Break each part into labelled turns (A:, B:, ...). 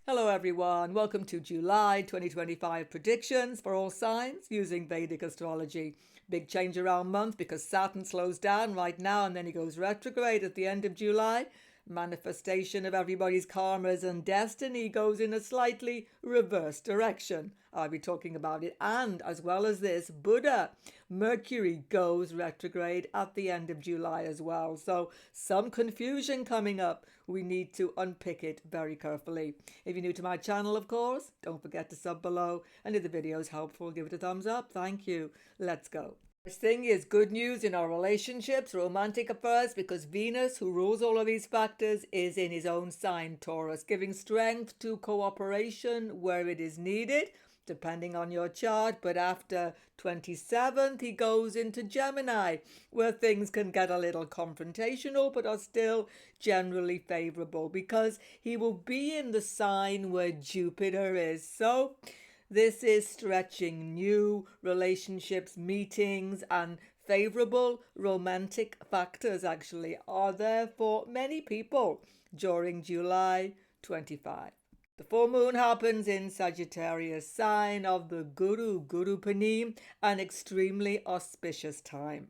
A: Hello everyone, welcome to July 2025 predictions for all signs using Vedic Astrology. Big change around month because Saturn slows down right now and then he goes retrograde at the end of July. Manifestation of everybody's karmas and destiny goes in a slightly reverse direction. I'll be talking about it. And as well as this, Buddha, Mercury goes retrograde at the end of July as well. So some confusion coming up. We need to unpick it very carefully. If you're new to my channel, of course, don't forget to sub below. And if the video is helpful, give it a thumbs up. Thank you. Let's go. First thing is good news in our relationships, romantic affairs, because Venus, who rules all of these factors, is in his own sign, Taurus, giving strength to cooperation where it is needed, depending on your chart. But after 27th, he goes into Gemini, where things can get a little confrontational, but are still generally favorable, because he will be in the sign where Jupiter is. So this is stretching new relationships, meetings, and favorable romantic factors actually are there for many people during July 25. The full moon happens in Sagittarius, sign of the Guru Purnima, an extremely auspicious time.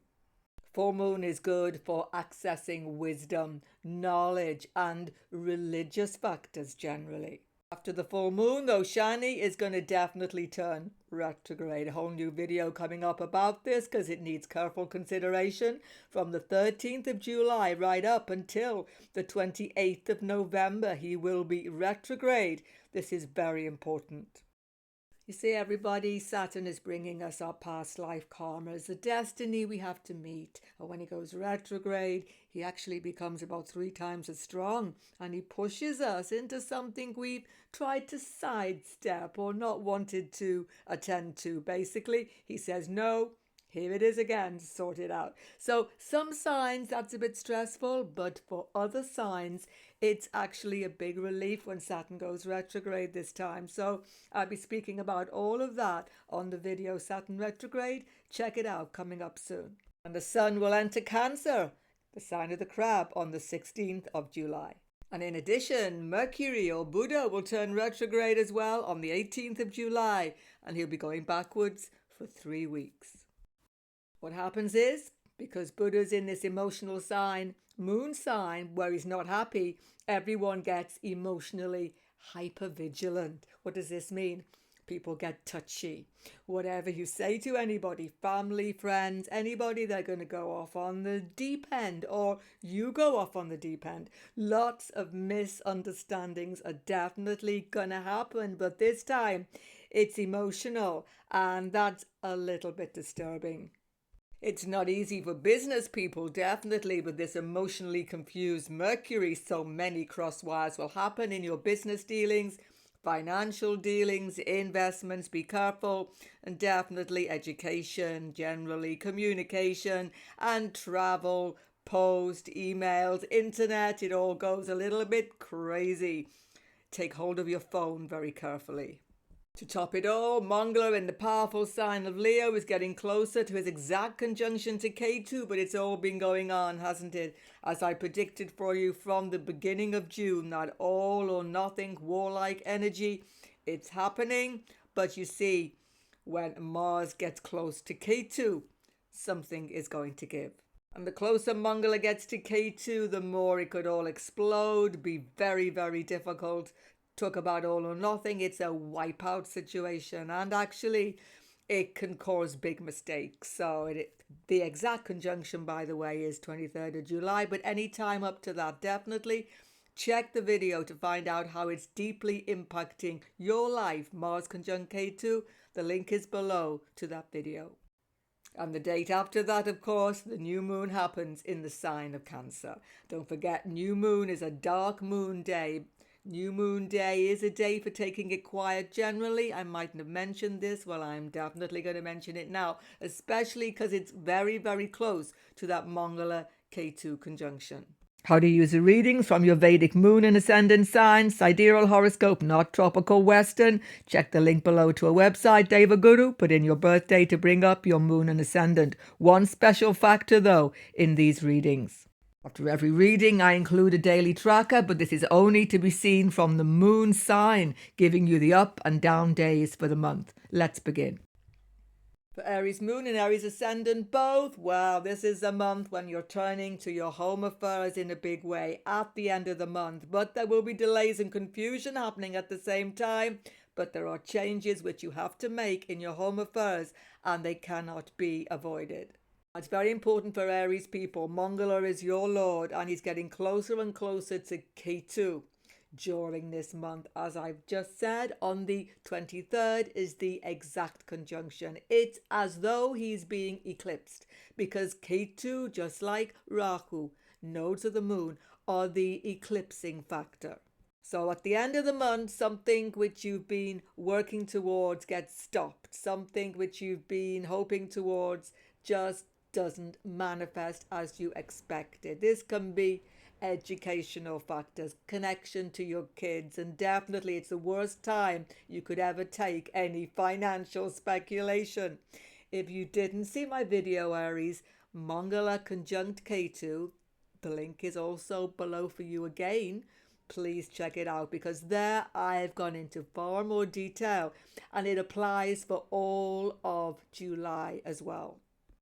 A: Full moon is good for accessing wisdom, knowledge, and religious factors generally. After the full moon, though, Shani is going to definitely turn retrograde. A whole new video coming up about this because it needs careful consideration from the 13th of July right up until the 28th of November. He will be retrograde. This is very important. You see, everybody, Saturn is bringing us our past life karmas, the destiny we have to meet. And when he goes retrograde, he actually becomes about 3 times as strong. And he pushes us into something we've tried to sidestep or not wanted to attend to. Basically, he says, no, here it is again, sort it out. So some signs, that's a bit stressful, but for other signs, it's actually a big relief when Saturn goes retrograde this time. So I'll be speaking about all of that on the video Saturn retrograde. Check it out, coming up soon. And the sun will enter Cancer, the sign of the crab, on the 16th of July. And in addition, Mercury or Buddha will turn retrograde as well on the 18th of July, and he'll be going backwards for 3 weeks. What happens is, because Buddha's in this emotional sign, moon sign, where he's not happy, everyone gets emotionally hypervigilant. What does this mean? People get touchy. Whatever you say to anybody, family, friends, anybody, they're going to go off on the deep end, or you go off on the deep end. Lots of misunderstandings are definitely going to happen, but this time it's emotional, and that's a little bit disturbing. It's not easy for business people, definitely, with this emotionally confused Mercury. So many crosswires will happen in your business dealings, financial dealings, investments. Be careful. And definitely education, generally communication and travel, post, emails, internet. It all goes a little bit crazy. Take hold of your phone very carefully. To top it all, Mangala in the powerful sign of Leo is getting closer to his exact conjunction to KETU, but it's all been going on, hasn't it? As I predicted for you from the beginning of June, that all or nothing warlike energy, it's happening. But you see, when Mars gets close to KETU, something is going to give. And the closer Mangala gets to KETU, the more it could all explode, be very, very difficult. Talk about all or nothing, it's a wipeout situation, and actually it can cause big mistakes. So the exact conjunction, by the way, is 23rd of July, but any time up to that, definitely check the video to find out how it's deeply impacting your life. Mars conjunct KETU, the link is below to that video. And the date after that, of course, the new moon happens in the sign of Cancer. Don't forget, new moon is a dark moon day. New moon day is a day for taking it quiet generally. I mightn't have mentioned this. Well, I'm definitely going to mention it now, especially because it's very, very close to that Mangala KETU conjunction. How to use a reading from your Vedic moon and ascendant sign, sidereal horoscope, not tropical Western. Check the link below to a website, Devaguru. Put in your birthday to bring up your moon and ascendant. One special factor, though, in these readings. After every reading, I include a daily tracker, but this is only to be seen from the moon sign, giving you the up and down days for the month. Let's begin. For Aries moon and Aries ascendant both, wow, this is the month when you're turning to your home affairs in a big way at the end of the month. But there will be delays and confusion happening at the same time. But there are changes which you have to make in your home affairs, and they cannot be avoided. It's very important for Aries people. Mangala is your lord, and he's getting closer and closer to KETU during this month. As I've just said, on the 23rd is the exact conjunction. It's as though he's being eclipsed, because KETU, just like Rahu, nodes of the moon, are the eclipsing factor. So at the end of the month, something which you've been working towards gets stopped. Something which you've been hoping towards just doesn't manifest as you expected. This can be educational factors, connection to your kids, and definitely it's the worst time you could ever take any financial speculation. If you didn't see my video, Aries, Mangala conjunct KETU, the link is also below for you again. Please check it out, because there I've gone into far more detail, and it applies for all of July as well.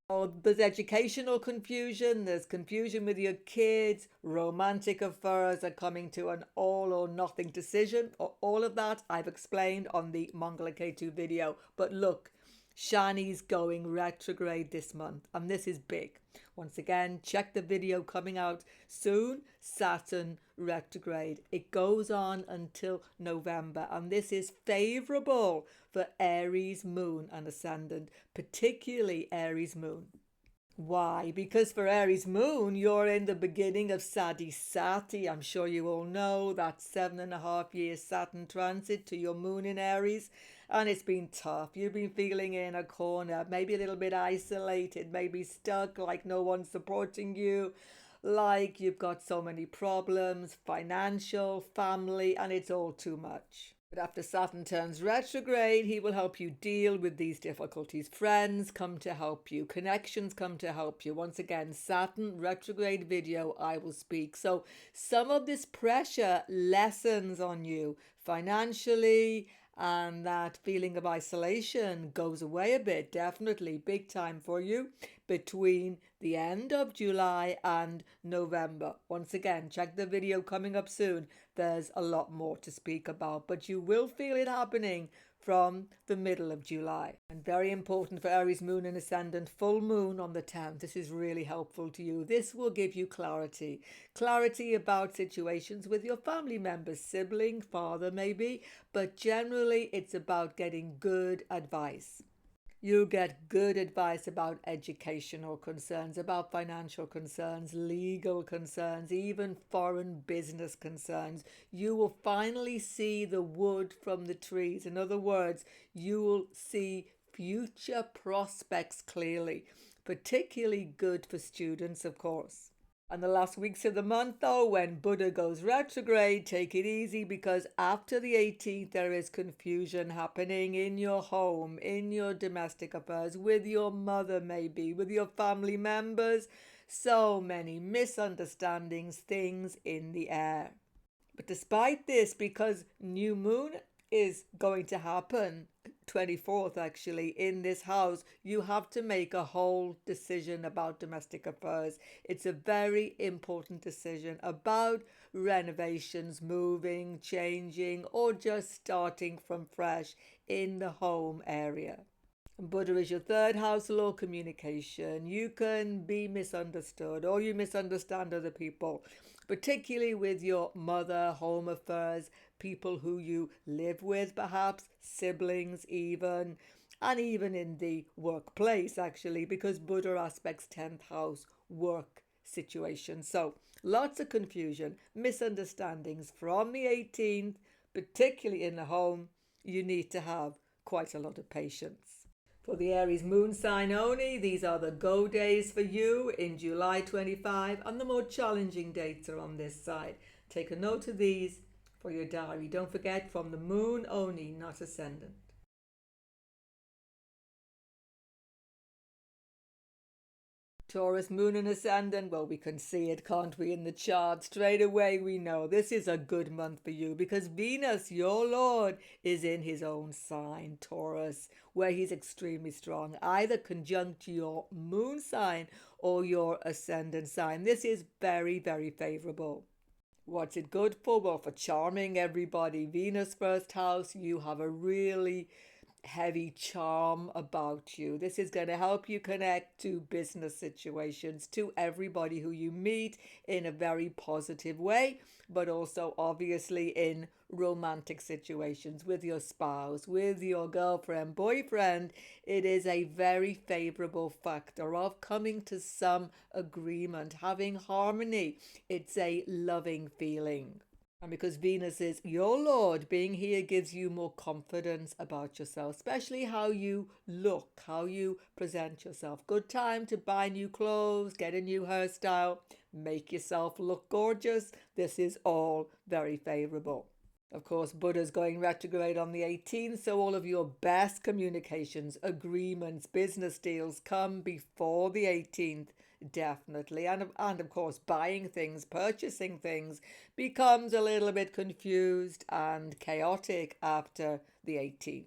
A: Oh, there's educational confusion, there's confusion with your kids, romantic affairs are coming to an all or nothing decision. All of that I've explained on the Mangala KETU video. But look, Shani's going retrograde this month, and this is big. Once again, check the video coming out soon, Saturn retrograde. It goes on until November, and this is favorable for Aries moon and ascendant, particularly Aries moon. Why? Because for Aries moon, you're in the beginning of Sadi Sati. I'm sure you all know that 7.5 year Saturn transit to your moon in Aries. And it's been tough. You've been feeling in a corner, maybe a little bit isolated, maybe stuck, like no one's supporting you, like you've got so many problems, financial, family, and it's all too much. But after Saturn turns retrograde, he will help you deal with these difficulties. Friends come to help you. Connections come to help you. Once again, Saturn retrograde video, I will speak. So some of this pressure lessens on you financially, and that feeling of isolation goes away a bit. Definitely big time for you between the end of July and November. Once again, check the video coming up soon. There's a lot more to speak about, but you will feel it happening from the middle of July. And very important for Aries moon and ascendant, full moon on the 10th. This is really helpful to you. This will give you clarity about situations with your family members, sibling, father maybe, but generally it's about getting good advice. You'll get good advice about educational concerns, about financial concerns, legal concerns, even foreign business concerns. You will finally see the wood from the trees. In other words, you will see future prospects clearly, particularly good for students, of course. And the last weeks of the month, though, when Buddha goes retrograde, take it easy, because after the 18th, there is confusion happening in your home, in your domestic affairs, with your mother maybe, with your family members. So many misunderstandings, things in the air. But despite this, because new moon is going to happen 24th actually in this house, you have to make a whole decision about domestic affairs. It's a very important decision about renovations, moving, changing, or just starting from fresh in the home area. Buddha is your third house lord, communication. You can be misunderstood, or you misunderstand other people, particularly with your mother, home affairs, people who you live with, perhaps siblings even, and even in the workplace actually, because Buddha aspects 10th house work situation. So lots of confusion, misunderstandings from the 18th, particularly in the home. You need to have quite a lot of patience. For the Aries moon sign only, these are the go days for you in July 25, and the more challenging dates are on this side. Take a note of these for your diary. Don't forget, from the moon only, not ascendant. Taurus, moon and ascendant, well, we can see it, can't we, in the chart? Straight away we know this is a good month for you because Venus, your Lord, is in his own sign, Taurus, where he's extremely strong, either conjunct your moon sign or your ascendant sign. This is very, very favorable. What's it good for? Well, for charming everybody. Venus first house, you have a really heavy charm about you. This is going to help you connect to business situations, to everybody who you meet in a very positive way, but also obviously in romantic situations with your spouse, with your girlfriend, boyfriend. It is a very favorable factor of coming to some agreement, having harmony. It's a loving feeling. And because Venus is your Lord, being here gives you more confidence about yourself, especially how you look, how you present yourself. Good time to buy new clothes, get a new hairstyle, make yourself look gorgeous. This is all very favorable. Of course, Buddha's going retrograde on the 18th, so all of your best communications, agreements, business deals come before the 18th. Definitely. And of course, buying things, purchasing things becomes a little bit confused and chaotic after the 18th.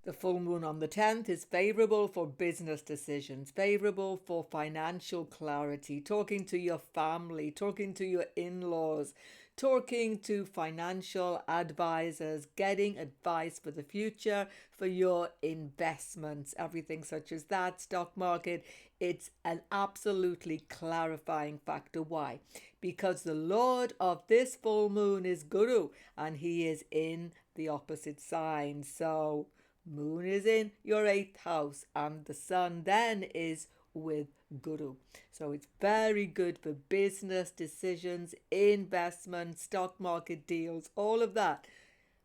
A: The full moon on the 10th is favorable for business decisions, favorable for financial clarity, talking to your family, talking to your in-laws, talking to financial advisors, getting advice for the future, for your investments, everything such as that, stock market. It's an absolutely clarifying factor. Why? Because the Lord of this full moon is Guru, and he is in the opposite sign. So moon is in your 8th house, and the sun then is with Guru. So it's very good for business decisions, investment, stock market deals, all of that.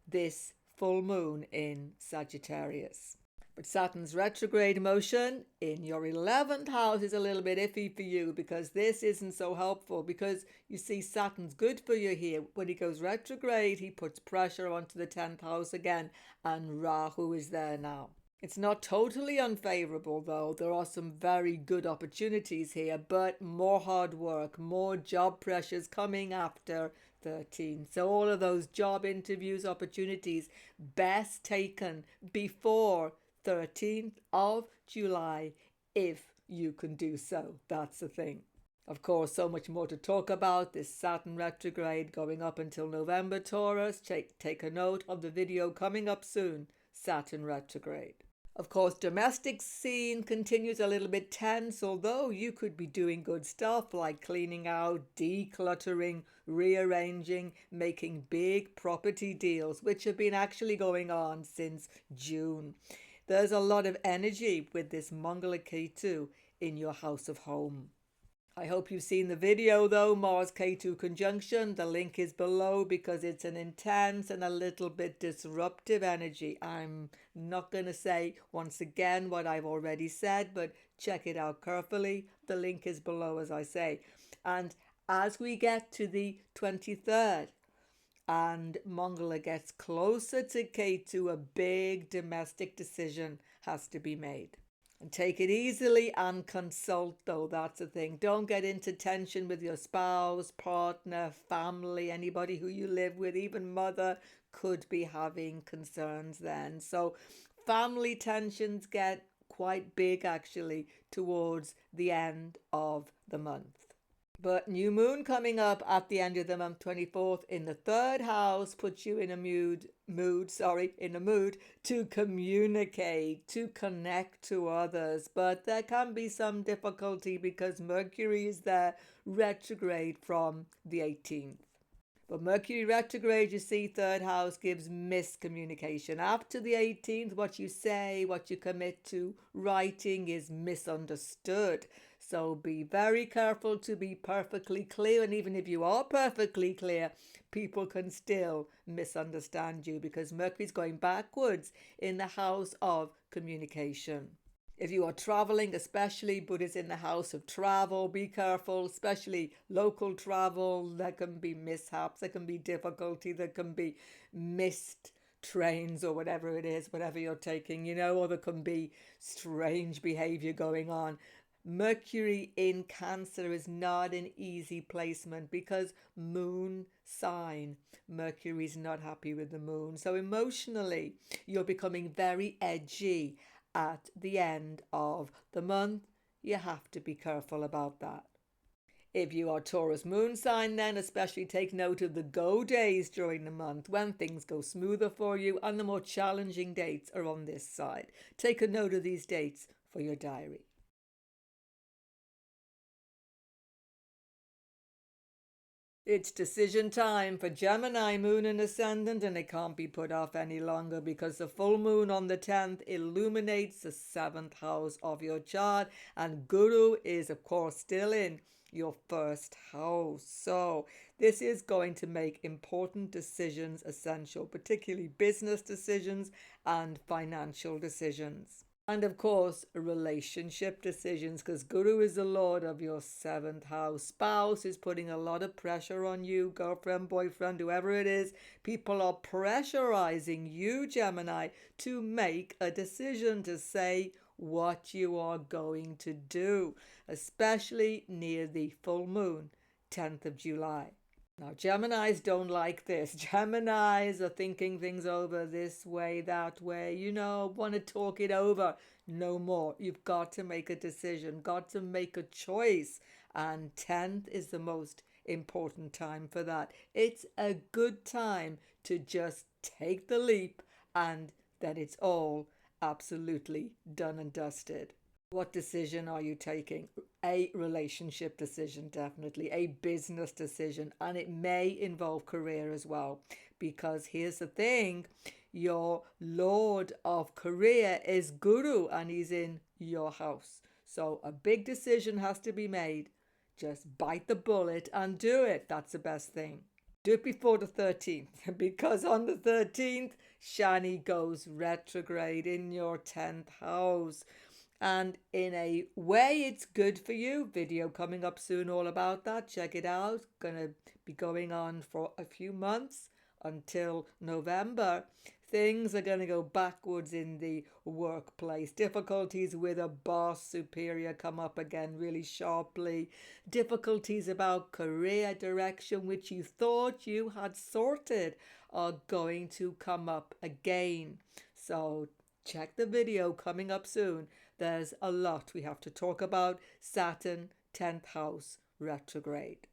A: This full moon in Sagittarius. But Saturn's retrograde motion in your 11th house is a little bit iffy for you because this isn't so helpful, because you see Saturn's good for you here. When he goes retrograde, he puts pressure onto the 10th house again, and Rahu is there now. It's not totally unfavorable though. There are some very good opportunities here, but more hard work, more job pressures coming after 13. So all of those job interviews, opportunities, best taken before 13th of July, if you can do so. That's the thing. Of course, so much more to talk about. This Saturn retrograde going up until November, Taurus. Take a note of the video coming up soon, Saturn retrograde. Of course, domestic scene continues a little bit tense, although you could be doing good stuff like cleaning out, decluttering, rearranging, making big property deals, which have been actually going on since June. There's a lot of energy with this Mangala KETU in your house of home. I hope you've seen the video though, Mars KETU conjunction. The link is below because it's an intense and a little bit disruptive energy. I'm not going to say once again what I've already said, but check it out carefully. The link is below, as I say. And as we get to the 23rd and Mangala gets closer to KETU, a big domestic decision has to be made. And take it easily and consult though, that's the thing. Don't get into tension with your spouse, partner, family, anybody who you live with, even mother could be having concerns then. So family tensions get quite big actually towards the end of the month. But new moon coming up at the end of the month, 24th, in the 3rd house, puts you in a mood to communicate, to connect to others. But there can be some difficulty because Mercury is there retrograde from the 18th. But Mercury retrograde, you see, 3rd house gives miscommunication. After the 18th, what you say, what you commit to writing is misunderstood. So be very careful to be perfectly clear. And even if you are perfectly clear, people can still misunderstand you because Mercury's going backwards in the house of communication. If you are traveling, especially, Buddha's in the house of travel, be careful, especially local travel. There can be mishaps, there can be difficulty, there can be missed trains or whatever it is, whatever you're taking, or there can be strange behavior going on. Mercury in Cancer is not an easy placement because moon sign. Mercury's not happy with the moon. So emotionally, you're becoming very edgy at the end of the month. You have to be careful about that. If you are Taurus moon sign, then especially take note of the go days during the month when things go smoother for you, and the more challenging dates are on this side. Take a note of these dates for your diary. It's decision time for Gemini moon and ascendant, and it can't be put off any longer because the full moon on the 10th illuminates the 7th house of your chart, and Guru is of course still in your first house. So this is going to make important decisions essential, particularly business decisions and financial decisions. And of course, relationship decisions, because Guru is the lord of your 7th house. Spouse is putting a lot of pressure on you, girlfriend, boyfriend, whoever it is. People are pressurizing you, Gemini, to make a decision, to say what you are going to do, especially near the full moon, 10th of July. Now, Geminis don't like this. Geminis are thinking things over this way, that way, want to talk it over. No more. You've got to make a decision, got to make a choice. And 10th is the most important time for that. It's a good time to just take the leap, and then it's all absolutely done and dusted. What decision are you taking? A relationship decision, definitely. A business decision. And it may involve career as well. Because here's the thing. Your lord of career is Guru, and he's in your house. So a big decision has to be made. Just bite the bullet and do it. That's the best thing. Do it before the 13th, because on the 13th, Shani goes retrograde in your 10th house. And in a way, it's good for you. Video coming up soon all about that. Check it out. Gonna be going on for a few months until November. Things are going to go backwards in the workplace. Difficulties with a boss superior come up again really sharply. Difficulties about career direction, which you thought you had sorted, are going to come up again. So check the video coming up soon. There's a lot we have to talk about. Saturn, 10th house, retrograde.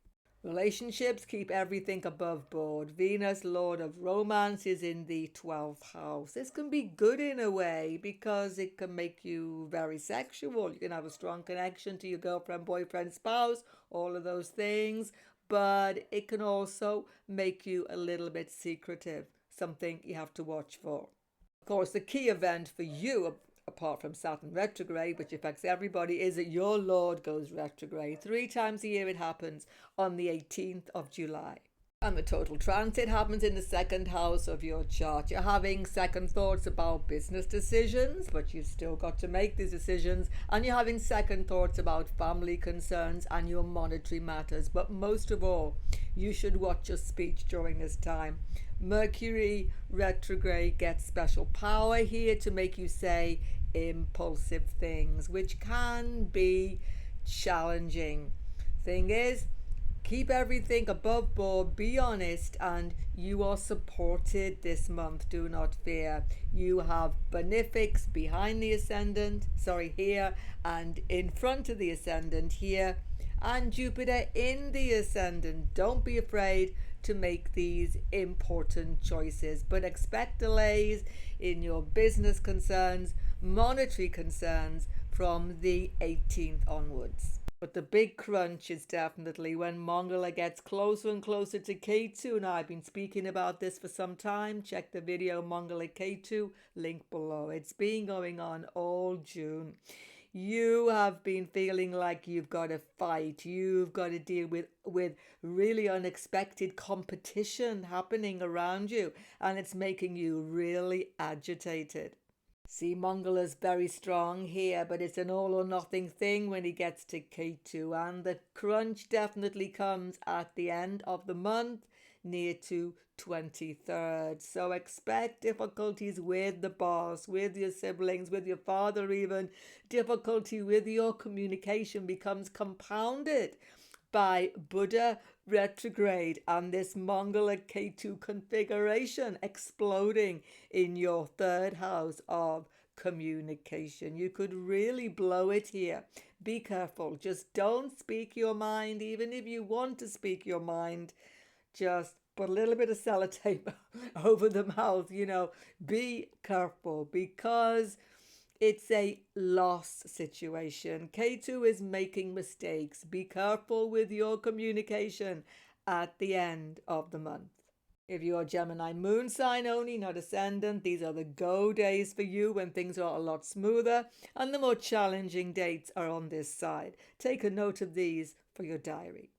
A: Relationships, keep everything above board. Venus, lord of romance, is in the 12th house. This can be good in a way because it can make you very sexual. You can have a strong connection to your girlfriend, boyfriend, spouse, all of those things. But it can also make you a little bit secretive, something you have to watch for. Of course, the key event for you, apart from Saturn retrograde, which affects everybody, is that your Lord goes retrograde. 3 times a year it happens on the 18th of July. And the total transit happens in the 2nd house of your chart. You're having second thoughts about business decisions, but you've still got to make these decisions. And you're having second thoughts about family concerns and your monetary matters. But most of all, you should watch your speech during this time. Mercury retrograde gets special power here to make you say impulsive things, which can be challenging. Thing is, keep everything above board, be honest, and you are supported this month. Do not fear. You have benefics behind the ascendant, here, and in front of the ascendant here, and Jupiter in the ascendant. Don't be afraid to make these important choices, but expect delays in your business concerns, monetary concerns from the 18th onwards. But the big crunch is definitely when Mongala gets closer and closer to KETU. Now, I've been speaking about this for some time. Check the video Mongala KETU, link below. It's been going on all June. You have been feeling like you've got to fight. You've got to deal with really unexpected competition happening around you. And it's making you really agitated. See, Mongala's very strong here, but it's an all or nothing thing when he gets to KETU. And the crunch definitely comes at the end of the month, near to 23rd. So expect difficulties with the boss, with your siblings, with your father even. Difficulty with your communication becomes compounded by Buddha retrograde and this Mangala KETU configuration exploding in your third house of communication. You could really blow it here. Be careful. Just don't speak your mind. Even if you want to speak your mind, just put a little bit of sellotape over the mouth. Be careful because it's a loss situation. KETU is making mistakes. Be careful with your communication at the end of the month. If you're Gemini moon sign only, not ascendant, these are the go days for you when things are a lot smoother, and the more challenging dates are on this side. Take a note of these for your diary.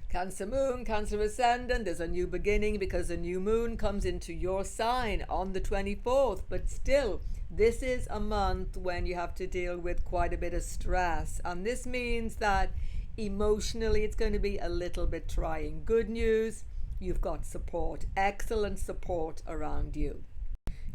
A: Cancer moon, Cancer ascendant, there's a new beginning because a new moon comes into your sign on the 24th. But still, this is a month when you have to deal with quite a bit of stress. And this means that emotionally it's going to be a little bit trying. Good news, you've got support, excellent support around you.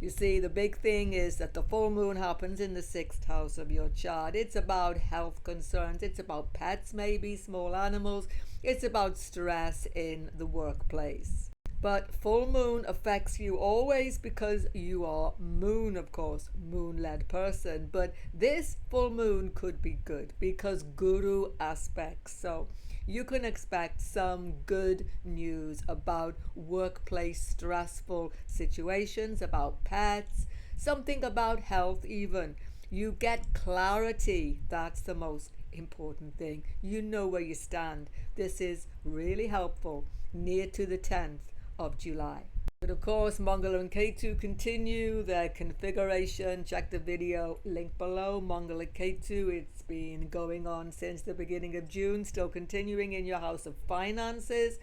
A: You see, the big thing is that the full moon happens in the 6th house of your chart. It's about health concerns. It's about pets, maybe small animals. It's about stress in the workplace. But full moon affects you always because you are moon, of course, moon-led person. But this full moon could be good because guru aspects. So you can expect some good news about workplace stressful situations, about pets, something about health even. You get clarity. That's the most important thing. You know where you stand. This is really helpful near to the 10th of July. But of course, Mangala and KETU continue their configuration. Check the video link below. Mangala KETU, it's been going on since the beginning of June, still continuing in your house of finances,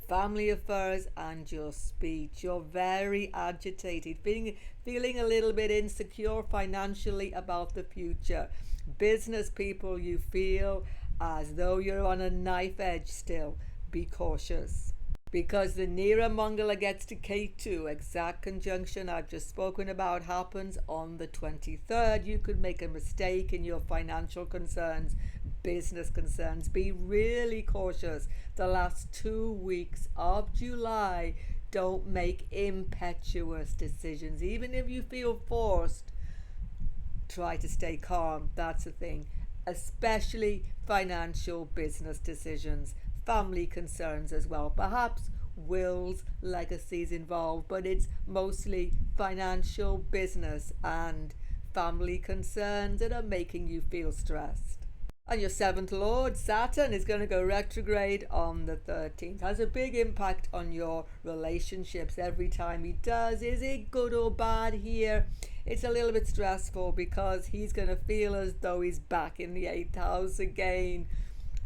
A: family affairs, and your speech. You're very agitated, feeling a little bit insecure financially about the future. Business people, you feel as though you're on a knife edge still. Be cautious. Because the nearer Mangala gets to KETU, exact conjunction I've just spoken about happens on the 23rd. You could make a mistake in your financial concerns, business concerns. Be really cautious. The last 2 weeks of July, don't make impetuous decisions. Even if you feel forced, try to stay calm. That's the thing. Especially financial business decisions. Family concerns as well. Perhaps wills, legacies involved, but it's mostly financial, business, and family concerns that are making you feel stressed. And your 7th lord, Saturn, is going to go retrograde on the 13th. Has a big impact on your relationships every time he does. Is it good or bad here? It's a little bit stressful because he's going to feel as though he's back in the 8th house again.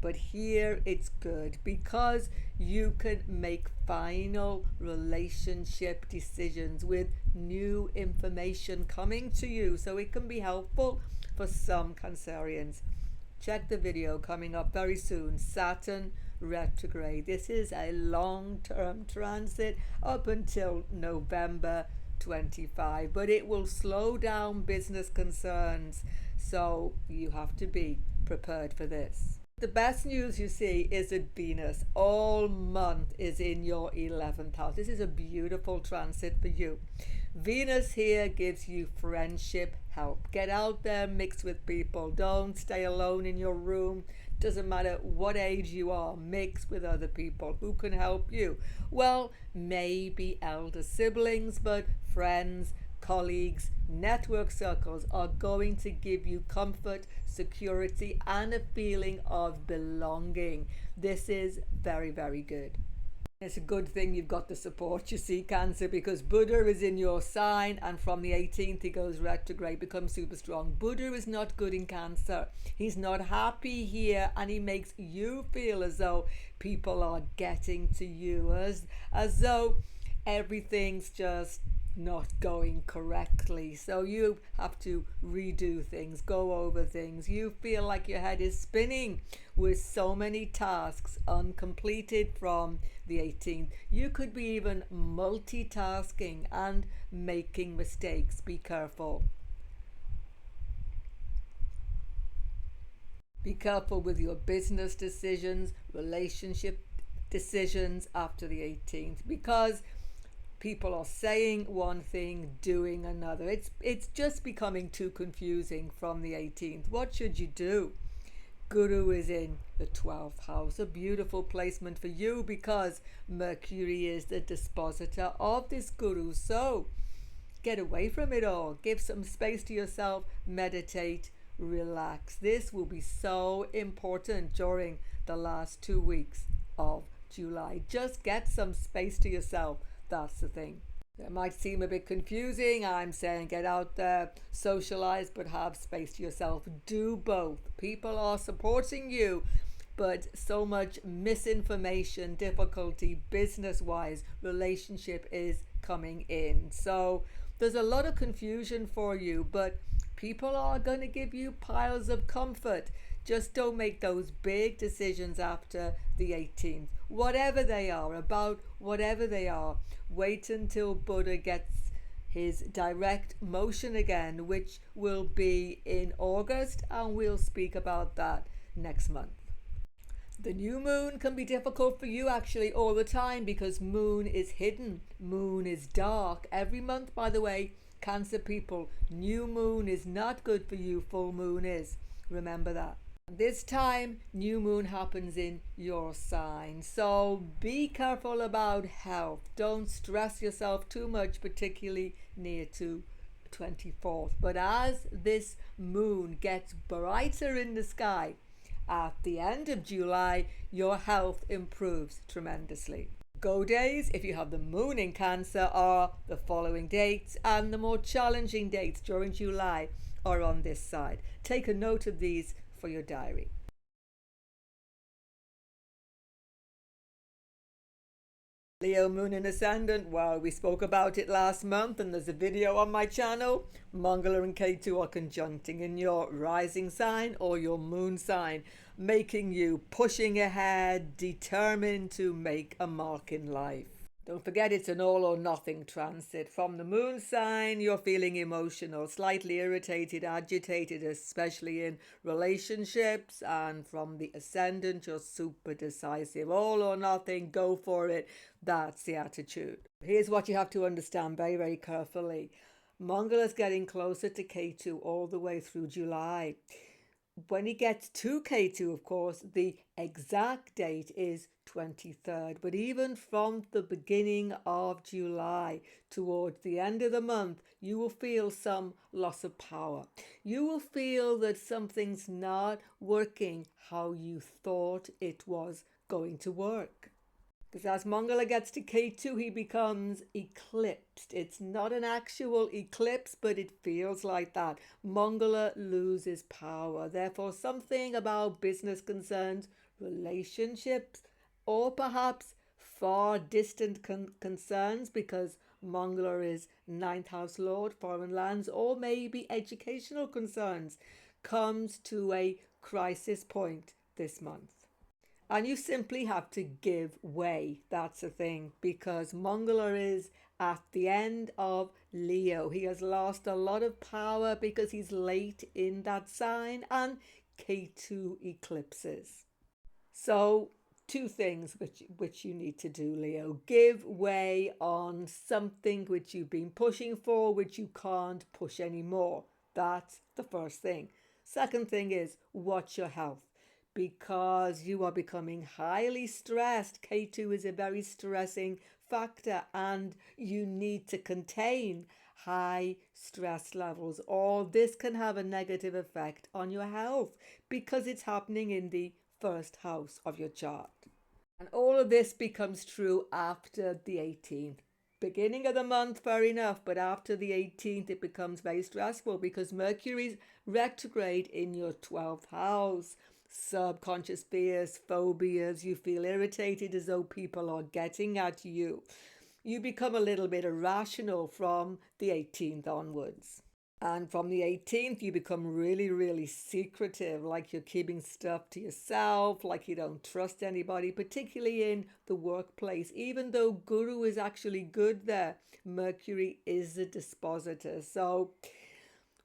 A: But here it's good because you can make final relationship decisions with new information coming to you. So it can be helpful for some Cancerians. Check the video coming up very soon. Saturn retrograde. This is a long-term transit up until November 25, but it will slow down business concerns. So you have to be prepared for this. The best news you see is that Venus all month is in your 11th house. This is a beautiful transit for you. Venus here gives you friendship help. Get out there, mix with people. Don't stay alone in your room. Doesn't matter what age you are, mix with other people. Who can help you? Well, maybe elder siblings, but friends, colleagues, network circles are going to give you comfort, security, and a feeling of belonging. This is very, very good. It's a good thing you've got the support, you see, Cancer, because Buddha is in your sign, and from the 18th he goes retrograde, becomes super strong. Buddha is not good in Cancer. He's not happy here, and he makes you feel as though people are getting to you, as though everything's just not going correctly. So you have to redo things, go over things. You feel like your head is spinning with so many tasks uncompleted from the 18th. You could be even multitasking and making mistakes. Be careful. Be careful with your business decisions, relationship decisions after the 18th, because people are saying one thing, doing another. It's just becoming too confusing from the 18th. What should you do? Guru is in the 12th house, a beautiful placement for you because Mercury is the dispositor of this Guru. So get away from it all, give some space to yourself, meditate, relax. This will be so important during the last 2 weeks of July. Just get some space to yourself. That's the thing. It might seem a bit confusing. I'm saying get out there, socialize, but have space to yourself. Do both. People are supporting you, but so much misinformation, difficulty, business-wise, relationship is coming in. So there's a lot of confusion for you, but people are going to give you piles of comfort. Just don't make those big decisions after the 18th. Whatever they are, about whatever they are, wait until Buddha gets his direct motion again, which will be in August, and we'll speak about that next month. The new moon can be difficult for you actually all the time because moon is hidden, moon is dark. Every month, by the way, Cancer people, new moon is not good for you, full moon is. Remember that. This time, new moon happens in your sign. So be careful about health. Don't stress yourself too much, particularly near to 24th. But as this moon gets brighter in the sky, at the end of July, your health improves tremendously. Go days, if you have the moon in Cancer, are the following dates, and the more challenging dates during July are on this side. Take a note of these for your diary. Leo, moon and ascendant, well, we spoke about it last month and there's a video on my channel. Mangala and KETU are conjuncting in your rising sign or your moon sign, making you pushing ahead, determined to make a mark in life. Don't forget it's an all or nothing transit. From the moon sign, you're feeling emotional, slightly irritated, agitated, especially in relationships. And from the ascendant, you're super decisive. All or nothing, go for it. That's the attitude. Here's what you have to understand very, very carefully. Mangala's getting closer to KETU all the way through July. When he gets to KETU, of course, the exact date is 23rd. But even from the beginning of July towards the end of the month, you will feel some loss of power. You will feel that something's not working how you thought it was going to work. Because as Mangala gets to KETU, he becomes eclipsed. It's not an actual eclipse, but it feels like that. Mangala loses power. Therefore, something about business concerns, relationships, or perhaps far distant concerns, because Mangala is 9th house lord, foreign lands, or maybe educational concerns, comes to a crisis point this month. And you simply have to give way. That's the thing, because Mangala is at the end of Leo. He has lost a lot of power because he's late in that sign and KETU eclipses. So 2 things which you need to do, Leo. Give way on something which you've been pushing for, which you can't push anymore. That's the first thing. Second thing is watch your health, because you are becoming highly stressed. KETU is a very stressing factor and you need to contain high stress levels, or this can have a negative effect on your health because it's happening in the 1st house of your chart. And all of this becomes true after the 18th. Beginning of the month, fair enough, but after the 18th, it becomes very stressful because Mercury's retrograde in your 12th house. Subconscious fears, phobias, you feel irritated as though people are getting at you. you become a little bit irrational from the 18th onwards. And from the 18th, you become really, really secretive, like you're keeping stuff to yourself, like you don't trust anybody, particularly in the workplace. Even though Guru is actually good there, Mercury is a dispositor. So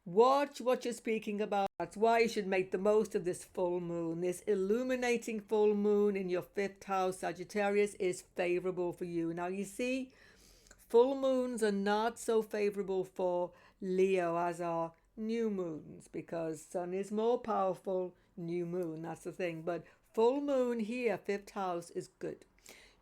A: watch what you're speaking about. That's why you should make the most of this full moon. This illuminating full moon in your 5th house, Sagittarius, is favorable for you. Now, you see, full moons are not so favorable for Leo as are new moons, because sun is more powerful, new moon, that's the thing. But full moon here, 5th house, is good.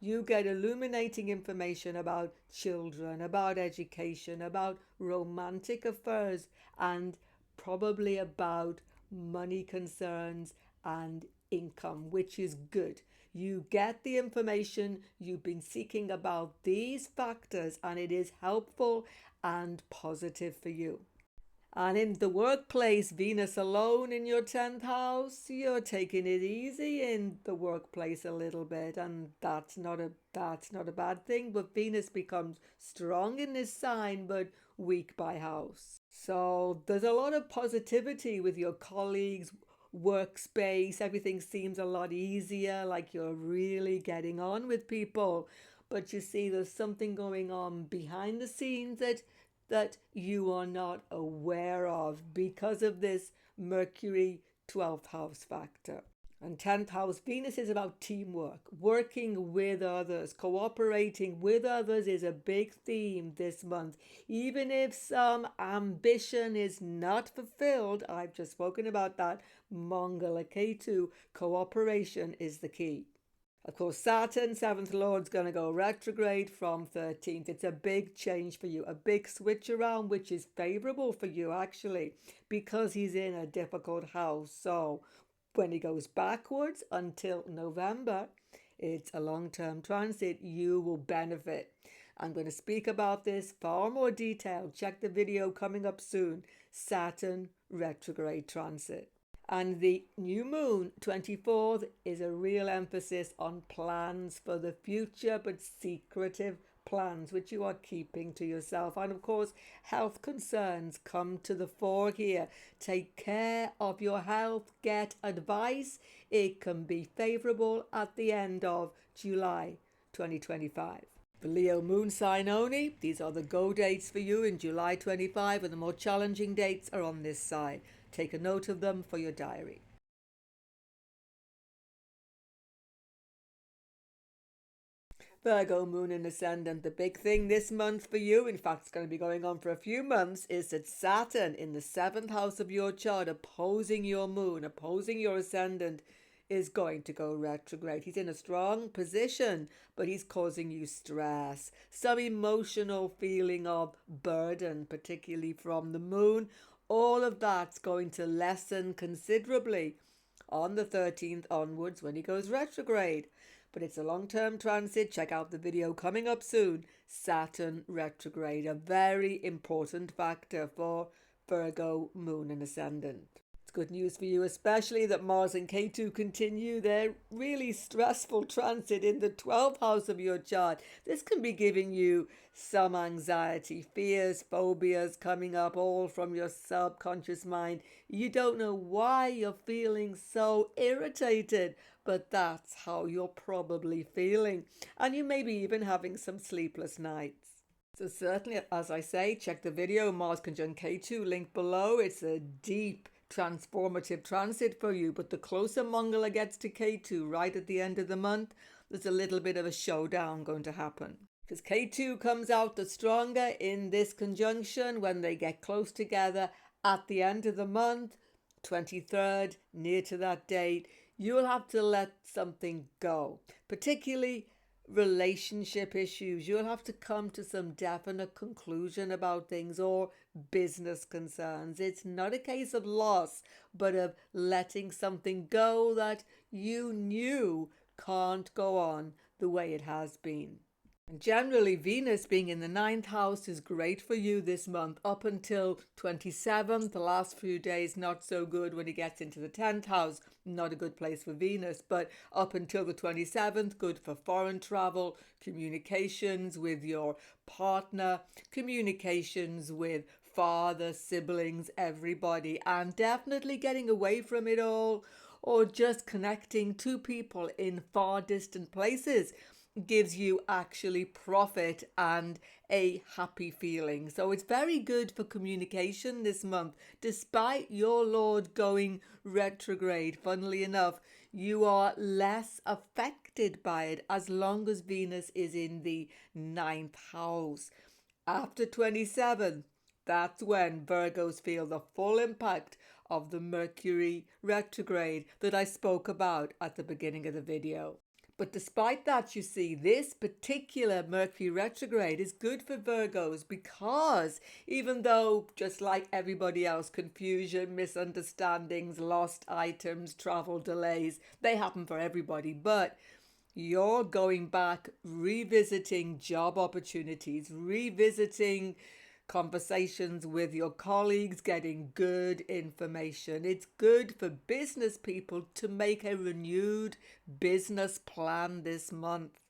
A: You get illuminating information about children, about education, about romantic affairs, and probably about money concerns and income, which is good. You get the information you've been seeking about these factors, and it is helpful and positive for you. And in the workplace, Venus alone in your 10th house, you're taking it easy in the workplace a little bit, and that's not a bad thing. But Venus becomes strong in this sign, but weak by house. So there's a lot of positivity with your colleagues, workspace. Everything seems a lot easier, like you're really getting on with people. But you see, there's something going on behind the scenes that you are not aware of because of this Mercury 12th house factor. And 10th house, Venus is about teamwork, working with others, cooperating with others is a big theme this month. Even if some ambition is not fulfilled, I've just spoken about that, Mangala KETU, cooperation is the key. Of course, Saturn, 7th Lord's going to go retrograde from 13th. It's a big change for you, a big switch around, which is favorable for you, actually, because he's in a difficult house. So when he goes backwards until November, it's a long-term transit. You will benefit. I'm going to speak about this far more detailed. Check the video coming up soon. Saturn retrograde transit. And the new moon, 24th, is a real emphasis on plans for the future, but secretive plans which you are keeping to yourself. And of course, health concerns come to the fore here. Take care of your health, get advice. It can be favorable at the end of July 2025. For Leo moon sign only, these are the go dates for you in July 25, and the more challenging dates are on this side. Take a note of them for your diary. Virgo moon and ascendant, the big thing this month for you, in fact it's going to be going on for a few months, is that Saturn in the 7th house of your chart, opposing your moon, opposing your ascendant, is going to go retrograde. He's in a strong position, but he's causing you stress, some emotional feeling of burden, particularly from the moon. All of that's going to lessen considerably on the 13th onwards when he goes retrograde. But it's a long-term transit. Check out the video coming up soon. Saturn retrograde, a very important factor for Virgo moon and ascendant. It's good news for you, especially that Mars and KETU continue their really stressful transit in the 12th house of your chart. This can be giving you some anxiety, fears, phobias coming up all from your subconscious mind. You don't know why you're feeling so irritated, but that's how you're probably feeling. And you may be even having some sleepless nights. So certainly, as I say, check the video, Mars conjunct KETU, link below. It's a deep transformative transit for you, but the closer Mangala gets to KETU right at the end of the month, there's a little bit of a showdown going to happen. Because KETU comes out the stronger in this conjunction when they get close together at the end of the month, 23rd, near to that date. You'll have to let something go, particularly relationship issues. You'll have to come to some definite conclusion about things, or business concerns. It's not a case of loss, but of letting something go that you knew can't go on the way it has been. And generally, Venus being in the 9th house is great for you this month up until 27th. The last few days, not so good when it gets into the 10th house. Not a good place for Venus, but up until the 27th, good for foreign travel, communications with your partner, communications with father, siblings, everybody, and definitely getting away from it all or just connecting to people in far distant places gives you actually profit and a happy feeling. So it's very good for communication this month. Despite your Lord going retrograde, funnily enough, you are less affected by it as long as Venus is in the 9th house. After 27, that's when Virgos feel the full impact of the Mercury retrograde that I spoke about at the beginning of the video. But despite that, you see, this particular Mercury retrograde is good for Virgos because even though, just like everybody else, confusion, misunderstandings, lost items, travel delays, they happen for everybody. But you're going back, revisiting job opportunities, revisiting conversations with your colleagues, getting good information. It's good for business people to make a renewed business plan this month.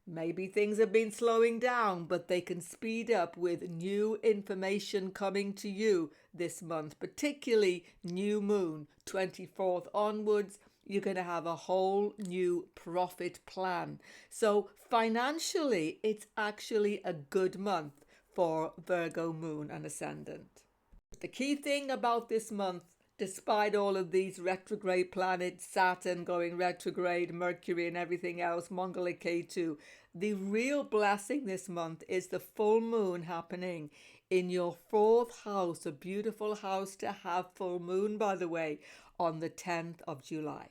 A: Maybe things have been slowing down, but they can speed up with new information coming to you this month, particularly new moon, 24th onwards. You're going to have a whole new profit plan. So financially, it's actually a good month for Virgo moon and ascendant. The key thing about this month, despite all of these retrograde planets, Saturn going retrograde, Mercury and everything else, Mongolic KETU, the real blessing this month is the full moon happening in your 4th house, a beautiful house to have full moon, by the way, on the 10th of July.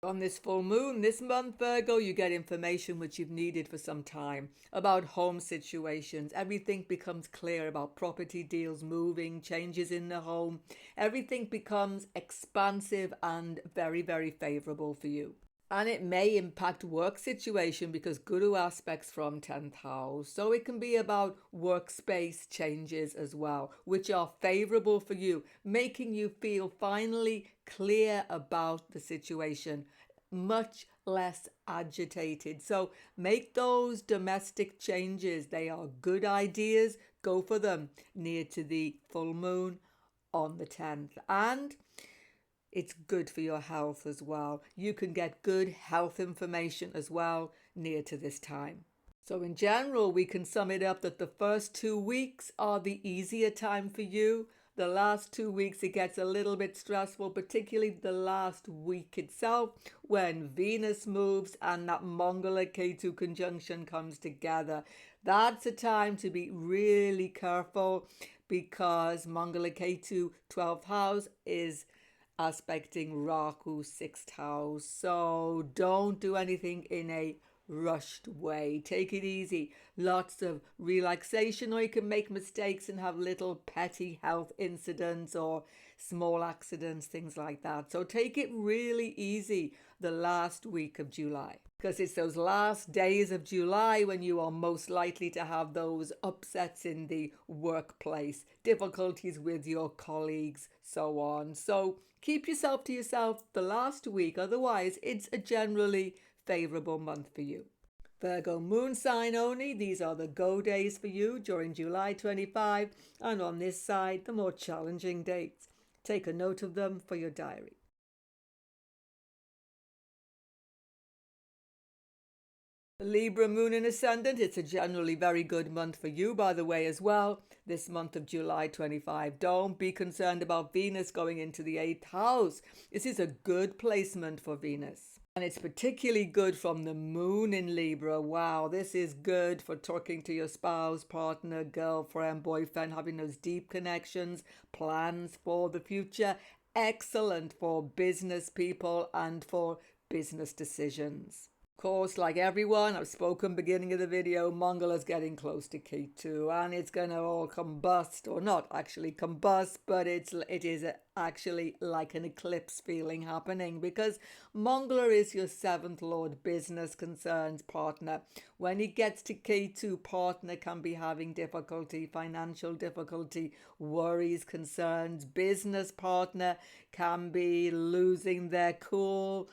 A: On this full moon this month, Virgo, you get information which you've needed for some time about home situations. Everything becomes clear about property deals, moving, changes in the home. Everything becomes expansive and very, very favorable for you. And it may impact work situation because Guru aspects from 10th house. So it can be about workspace changes as well, which are favorable for you, making you feel finally clear about the situation, much less agitated. So make those domestic changes. They are good ideas. Go for them near to the full moon on the 10th. And it's good for your health as well. You can get good health information as well near to this time. So in general, we can sum it up that the first 2 weeks are the easier time for you. The last 2 weeks, it gets a little bit stressful, particularly the last week itself when Venus moves and that Mongolic KETU conjunction comes together. That's a time to be really careful because Mongolic KETU 12th house is aspecting Rahu 6th house. So don't do anything in a rushed way. Take it easy. Lots of relaxation, or you can make mistakes and have little petty health incidents or small accidents, things like that. So take it really easy the last week of July, because it's those last days of July when you are most likely to have those upsets in the workplace, difficulties with your colleagues, so on. So keep yourself to yourself the last week. Otherwise, it's a generally favorable month for you. Virgo moon sign only, these are the go days for you during July 25, and on this side, the more challenging dates. Take a note of them for your diary. Libra moon and ascendant, it's a generally very good month for you, by the way, as well. This month of July 25. Don't be concerned about Venus going into the 8th house. This is a good placement for Venus. And it's particularly good from the moon in Libra. Wow, this is good for talking to your spouse, partner, girlfriend, boyfriend, having those deep connections, plans for the future. Excellent for business people and for business decisions. Of course, like everyone, I've spoken beginning of the video, Mongol is getting close to KETU and it's going to all combust, or not actually combust, but it is actually like an eclipse feeling happening, because Mongol is your seventh lord, business concerns, partner. When he gets to KETU, partner can be having difficulty, financial difficulty, worries, concerns. Business partner can be losing their cool.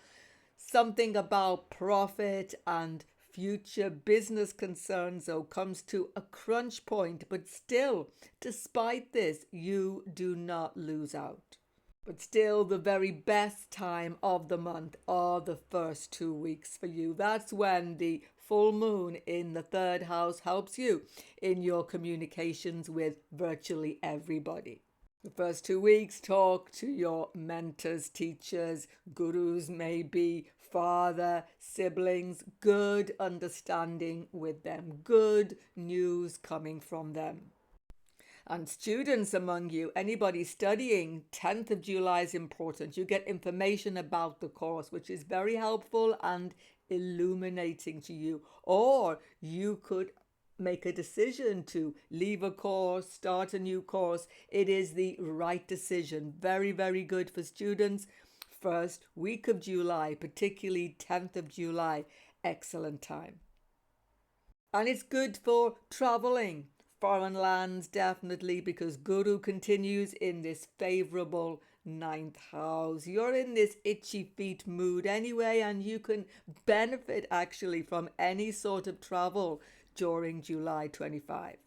A: Something about profit and future business concerns, though, comes to a crunch point. But still, despite this, you do not lose out. But still, the very best time of the month are the first 2 weeks for you. That's when the full moon in the third house helps you in your communications with virtually everybody. The first 2 weeks, talk to your mentors, teachers, gurus, maybe father, siblings, good understanding with them, good news coming from them. And students among you, anybody studying, 10th of July is important. You get information about the course, which is very helpful and illuminating to you. Or you could make a decision to leave a course, start a new course. It is the right decision. Very, very good for students. First week of July, particularly 10th of July, excellent time. And it's good for traveling. Foreign lands, definitely, because Guru continues in this favorable 9th house. You're in this itchy feet mood anyway, and you can benefit actually from any sort of travel during July 25.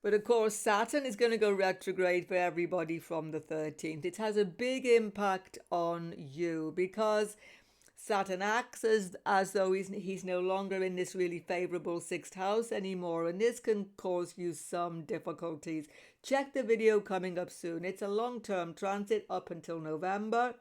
A: But of course, Saturn is going to go retrograde for everybody from the 13th. It has a big impact on you because Saturn acts as though he's no longer in this really favorable 6th house anymore, and this can cause you some difficulties. Check the video coming up soon. It's a long-term transit up until November.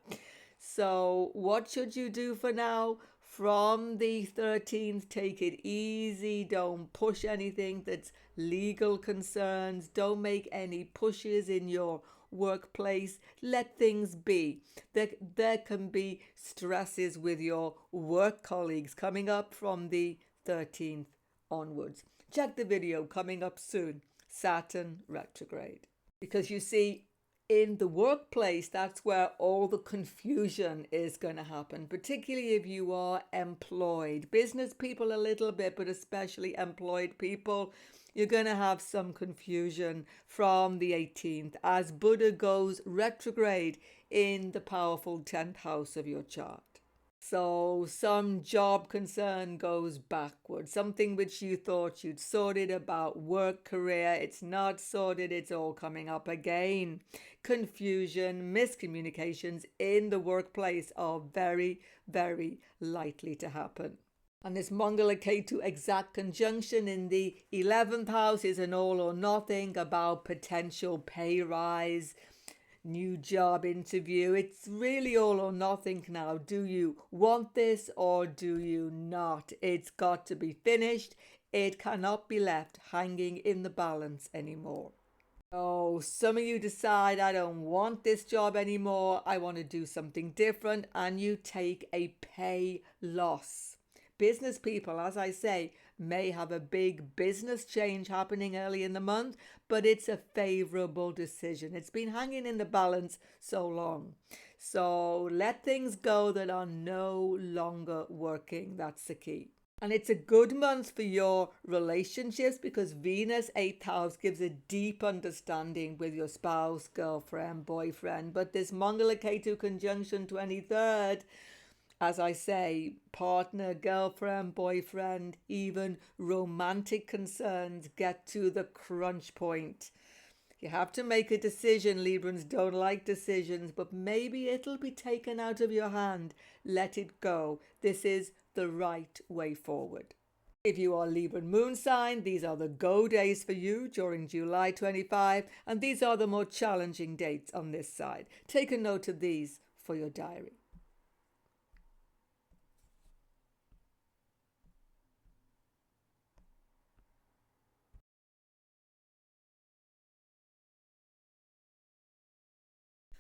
A: So what should you do for now? From the 13th, take it easy. Don't push anything that's legal concerns. Don't make any pushes in your workplace. Let things be. There can be stresses with your work colleagues coming up from the 13th onwards. Check the video coming up soon. Saturn retrograde. Because you see, in the workplace, that's where all the confusion is going to happen, particularly if you are employed. Business people a little bit, but especially employed people, you're going to have some confusion from the 18th as Buddha goes retrograde in the powerful 10th house of your chart. So some job concern goes backward, something which you thought you'd sorted about work, career, it's not sorted, it's all coming up again. Confusion, miscommunications in the workplace are very, very likely to happen. And this Mongol Ketu exact conjunction in the 11th house is an all or nothing about potential pay rise, new job interview. It's really all or nothing now. Do you want this or do you not? It's got to be finished. It cannot be left hanging in the balance anymore. Oh, some of you decide, I don't want this job anymore. I want to do something different, and you take a pay loss. Business people, as I say, may have a big business change happening early in the month, but it's a favorable decision. It's been hanging in the balance so long. So let things go that are no longer working. That's the key. And it's a good month for your relationships because Venus, 8th house, gives a deep understanding with your spouse, girlfriend, boyfriend. But this Mongol Ketu conjunction 23rd, as I say, partner, girlfriend, boyfriend, even romantic concerns get to the crunch point. You have to make a decision. Librans don't like decisions, but maybe it'll be taken out of your hand. Let it go. This is the right way forward. If you are Libra moon sign, these are the go days for you during July 25, and these are the more challenging dates on this side. Take a note of these for your diary.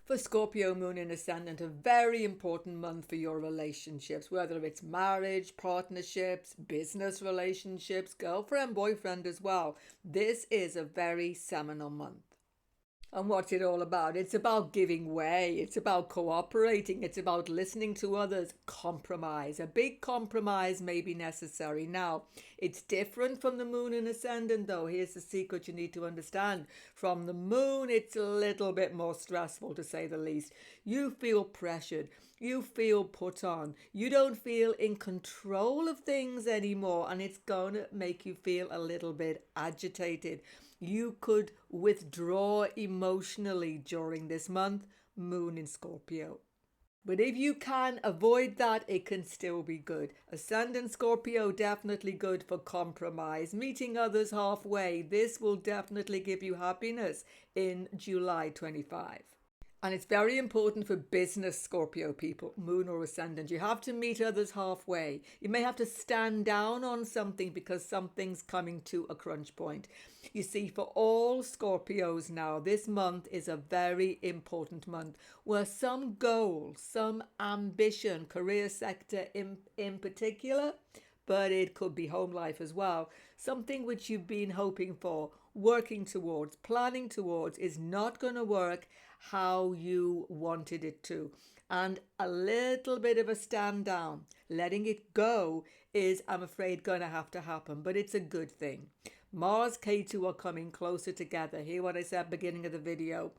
A: For Scorpio moon and ascendant, a very important month for your relationships, whether it's marriage, partnerships, business relationships, girlfriend, boyfriend as well. This is a very seminal month. And what's it all about? It's about giving way. It's about cooperating. It's about listening to others. Compromise. A big compromise may be necessary. Now, it's different from the moon and ascendant, though. Here's the secret you need to understand. From the moon, it's a little bit more stressful, to say the least. You feel pressured. You feel put on. You don't feel in control of things anymore, and it's going to make you feel a little bit agitated. You could withdraw emotionally during this month, moon in Scorpio. But if you can avoid that, it can still be good. Ascendant Scorpio, definitely good for compromise, meeting others halfway. This will definitely give you happiness in July 25. And it's very important for business Scorpio people, moon or ascendant. You have to meet others halfway. You may have to stand down on something because something's coming to a crunch point. You see, for all Scorpios now, this month is a very important month where some goal, some ambition, career sector in particular, but it could be home life as well, something which you've been hoping for, working towards, planning towards, is not going to work how you wanted it to. And a little bit of a stand down, letting it go, is, I'm afraid, going to have to happen, but it's a good thing. Mars, KETU are coming closer together. Hear what I said beginning of the video.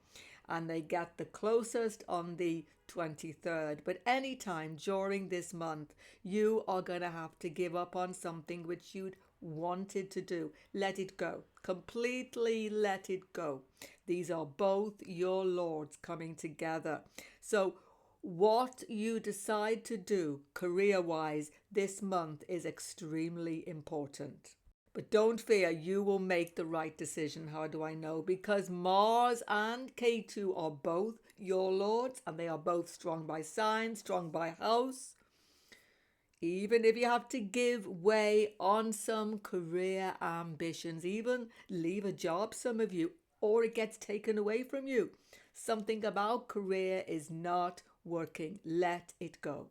A: And they get the closest on the 23rd. But anytime during this month, you are going to have to give up on something which you'd wanted to do. Let it go. Completely let it go. These are both your lords coming together. So what you decide to do career-wise this month is extremely important. But don't fear, you will make the right decision. How do I know? Because Mars and KETU are both your lords, and they are both strong by sign, strong by house. Even if you have to give way on some career ambitions, even leave a job, some of you, or it gets taken away from you. Something about career is not working. Let it go.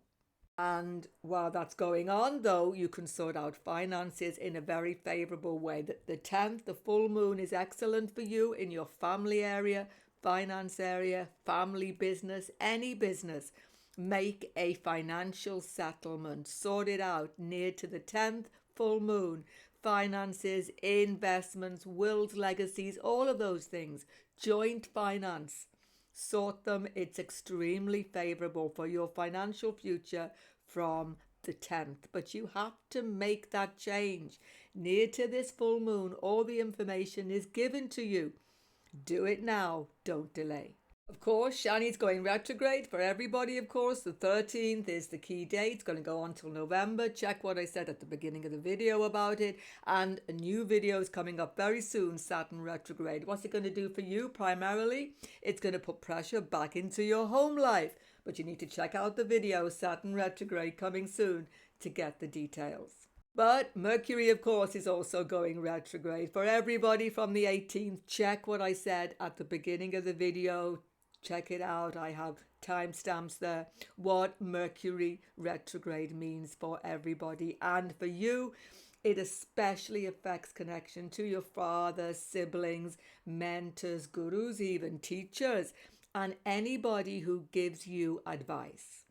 A: And while that's going on, though, you can sort out finances in a very favorable way. The 10th, the full moon, is excellent for you in your family area, finance area, family business, any business. Make a financial settlement. Sort it out near to the 10th full moon. Finances, investments, wills, legacies, all of those things. Joint finance. Sort them. It's extremely favorable for your financial future from the 10th. But you have to make that change. Near to this full moon, all the information is given to you. Do it now. Don't delay. Of course, Shani's going retrograde for everybody, of course. The 13th is the key date. It's going to go on till November. Check what I said at the beginning of the video about it. And a new video is coming up very soon, SATURN Retrograde. What's it going to do for you primarily? It's going to put pressure back into your home life. But you need to check out the video, SATURN Retrograde, coming soon to get the details. But Mercury, of course, is also going retrograde. For everybody from the 18th, check what I said at the beginning of the video. Check it out. I have timestamps there. What Mercury retrograde means for everybody. And for you, it especially affects connection to your father, siblings, mentors, gurus, even teachers, and anybody who gives you advice.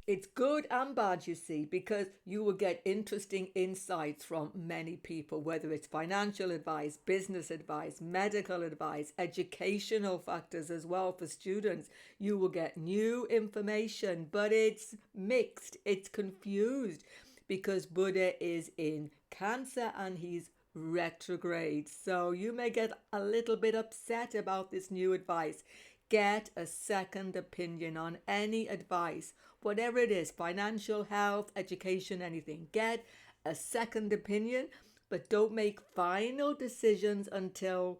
A: It's good and bad, you see, because you will get interesting insights from many people, whether it's financial advice, business advice, medical advice, educational factors as well for students. You will get new information, but it's mixed, it's confused, because Buddha is in Cancer and he's retrograde. So you may get a little bit upset about this new advice. Get a second opinion on any advice, whatever it is, financial, health, education, anything. Get a second opinion, but don't make final decisions until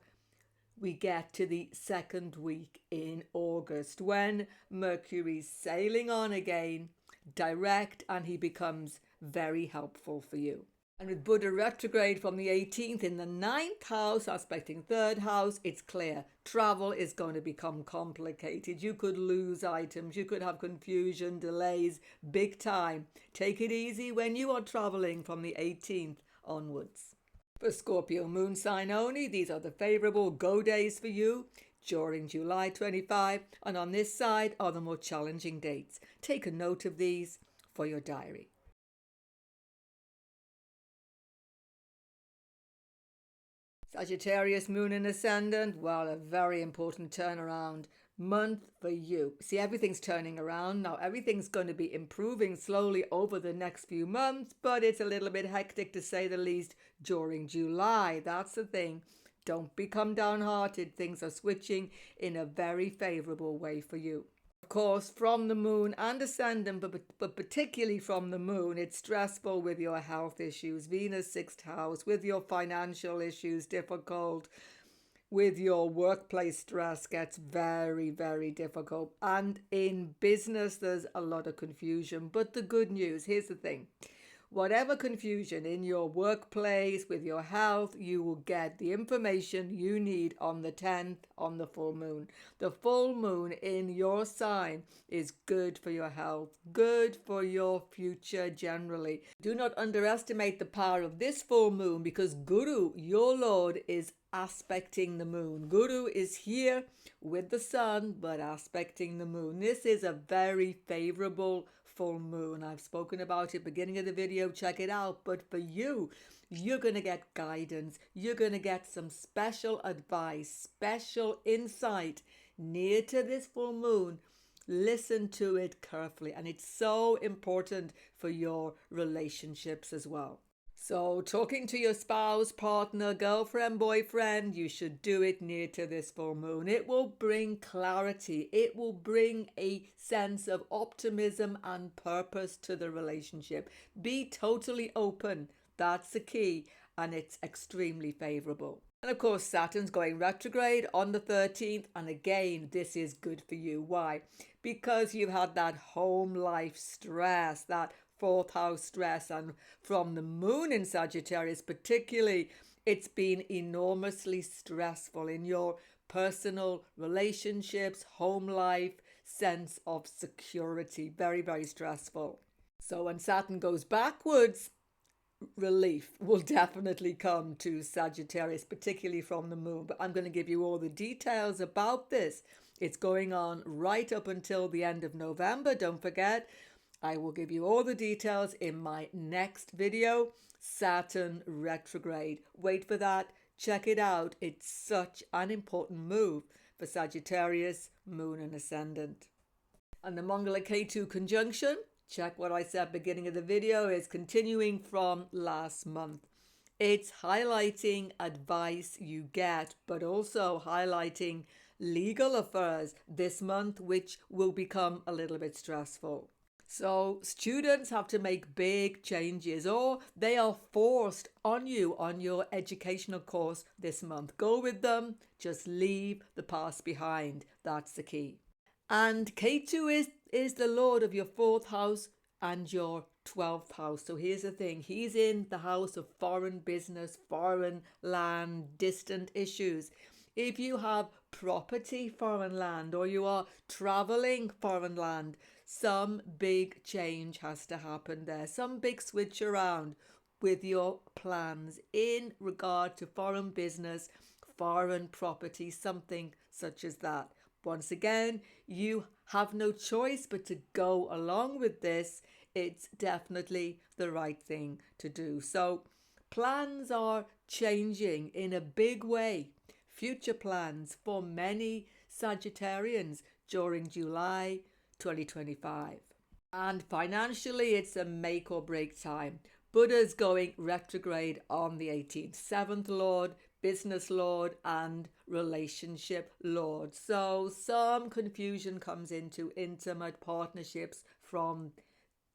A: we get to the second week in August, when Mercury's sailing on again, direct, and he becomes very helpful for you. And with Buddha retrograde from the 18th in the 9th house, aspecting 3rd house, it's clear. Travel is going to become complicated. You could lose items. You could have confusion, delays, big time. Take it easy when you are traveling from the 18th onwards. For Scorpio moon sign only, these are the favorable go days for you during July 25. And on this side are the more challenging dates. Take a note of these for your diary. Sagittarius moon and ascendant, well, a very important turnaround month for you. See, everything's turning around now. Everything's going to be improving slowly over the next few months, but it's a little bit hectic to say the least during July. That's the thing. Don't become downhearted. Things are switching in a very favorable way for you. Of course, from the moon and ascendant, but particularly from the moon, it's stressful with your health issues. Venus 6th house, with your financial issues, difficult. With your workplace, stress gets very, very difficult. And in business, there's a lot of confusion. But the good news, here's the thing. Whatever confusion in your workplace, with your health, you will get the information you need on the 10th, on the full moon. The full moon in your sign is good for your health, good for your future generally. Do not underestimate the power of this full moon, because Guru, your Lord, is aspecting the moon. Guru is here with the sun, but aspecting the moon. This is a very favorable full moon. I've spoken about it beginning of the video. Check it out. But for you, you're going to get guidance. You're going to get some special advice, special insight near to this full moon. Listen to it carefully. And it's so important for your relationships as well. So talking to your spouse, partner, girlfriend, boyfriend, you should do it near to this full moon. It will bring clarity. It will bring a sense of optimism and purpose to the relationship. Be totally open. That's the key. And it's extremely favorable. And of course, Saturn's going retrograde on the 13th. And again, this is good for you. Why? Because you've had that home life stress, that 4th house stress, and from the moon in Sagittarius particularly, it's been enormously stressful in your personal relationships, home life, sense of security. Very, very stressful. So when Saturn goes backwards, relief will definitely come to Sagittarius, particularly from the moon. But I'm going to give you all the details about this. It's going on right up until the end of November. Don't forget, I will give you all the details in my next video, Saturn Retrograde. Wait for that. Check it out. It's such an important move for Sagittarius, moon and ascendant. And the Mangala KETU conjunction, check what I said beginning of the video, is continuing from last month. It's highlighting advice you get, but also highlighting legal affairs this month, which will become a little bit stressful. So students have to make big changes, or they are forced on you on your educational course this month. Go with them. Just leave the past behind. That's the key. And KETU is the Lord of your 4th house and your 12th house. So here's the thing. He's in the house of foreign business, foreign land, distant issues. If you have property foreign land, or you are traveling foreign land, some big change has to happen there. Some big switch around with your plans in regard to foreign business, foreign property, something such as that. Once again, you have no choice but to go along with this. It's definitely the right thing to do. So plans are changing in a big way. Future plans for many Sagittarians during July 2025. And financially, it's a make or break time. Buddha's going retrograde on the 18th. 7th Lord, business Lord, and relationship Lord. So some confusion comes into intimate partnerships from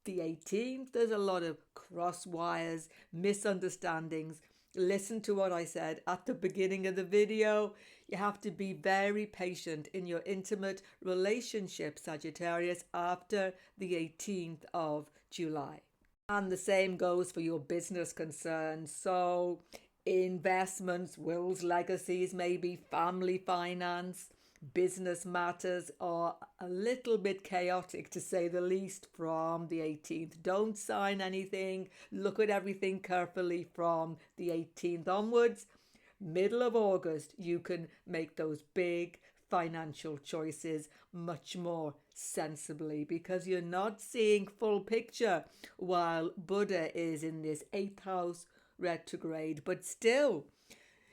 A: the 18th. There's a lot of cross wires, misunderstandings. Listen to what I said at the beginning of the video. You have to be very patient in your intimate relationship, Sagittarius, after the 18th of July. And the same goes for your business concerns. So investments, wills, legacies, maybe family finance, business matters are a little bit chaotic, to say the least, from the 18th. Don't sign anything. Look at everything carefully from the 18th onwards. Middle of August, you can make those big financial choices much more sensibly, because you're not seeing full picture while Buddha is in this 8th house retrograde. But still,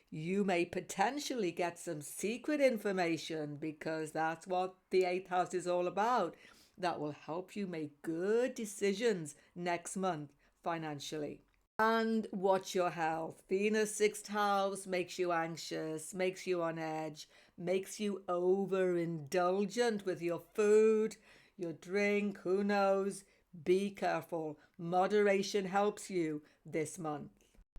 A: you may potentially get some secret information, because that's what the 8th house is all about. That will help you make good decisions next month financially. And watch your health. Venus 6th house makes you anxious, makes you on edge, makes you overindulgent with your food, your drink, who knows. Be careful. Moderation helps you this month.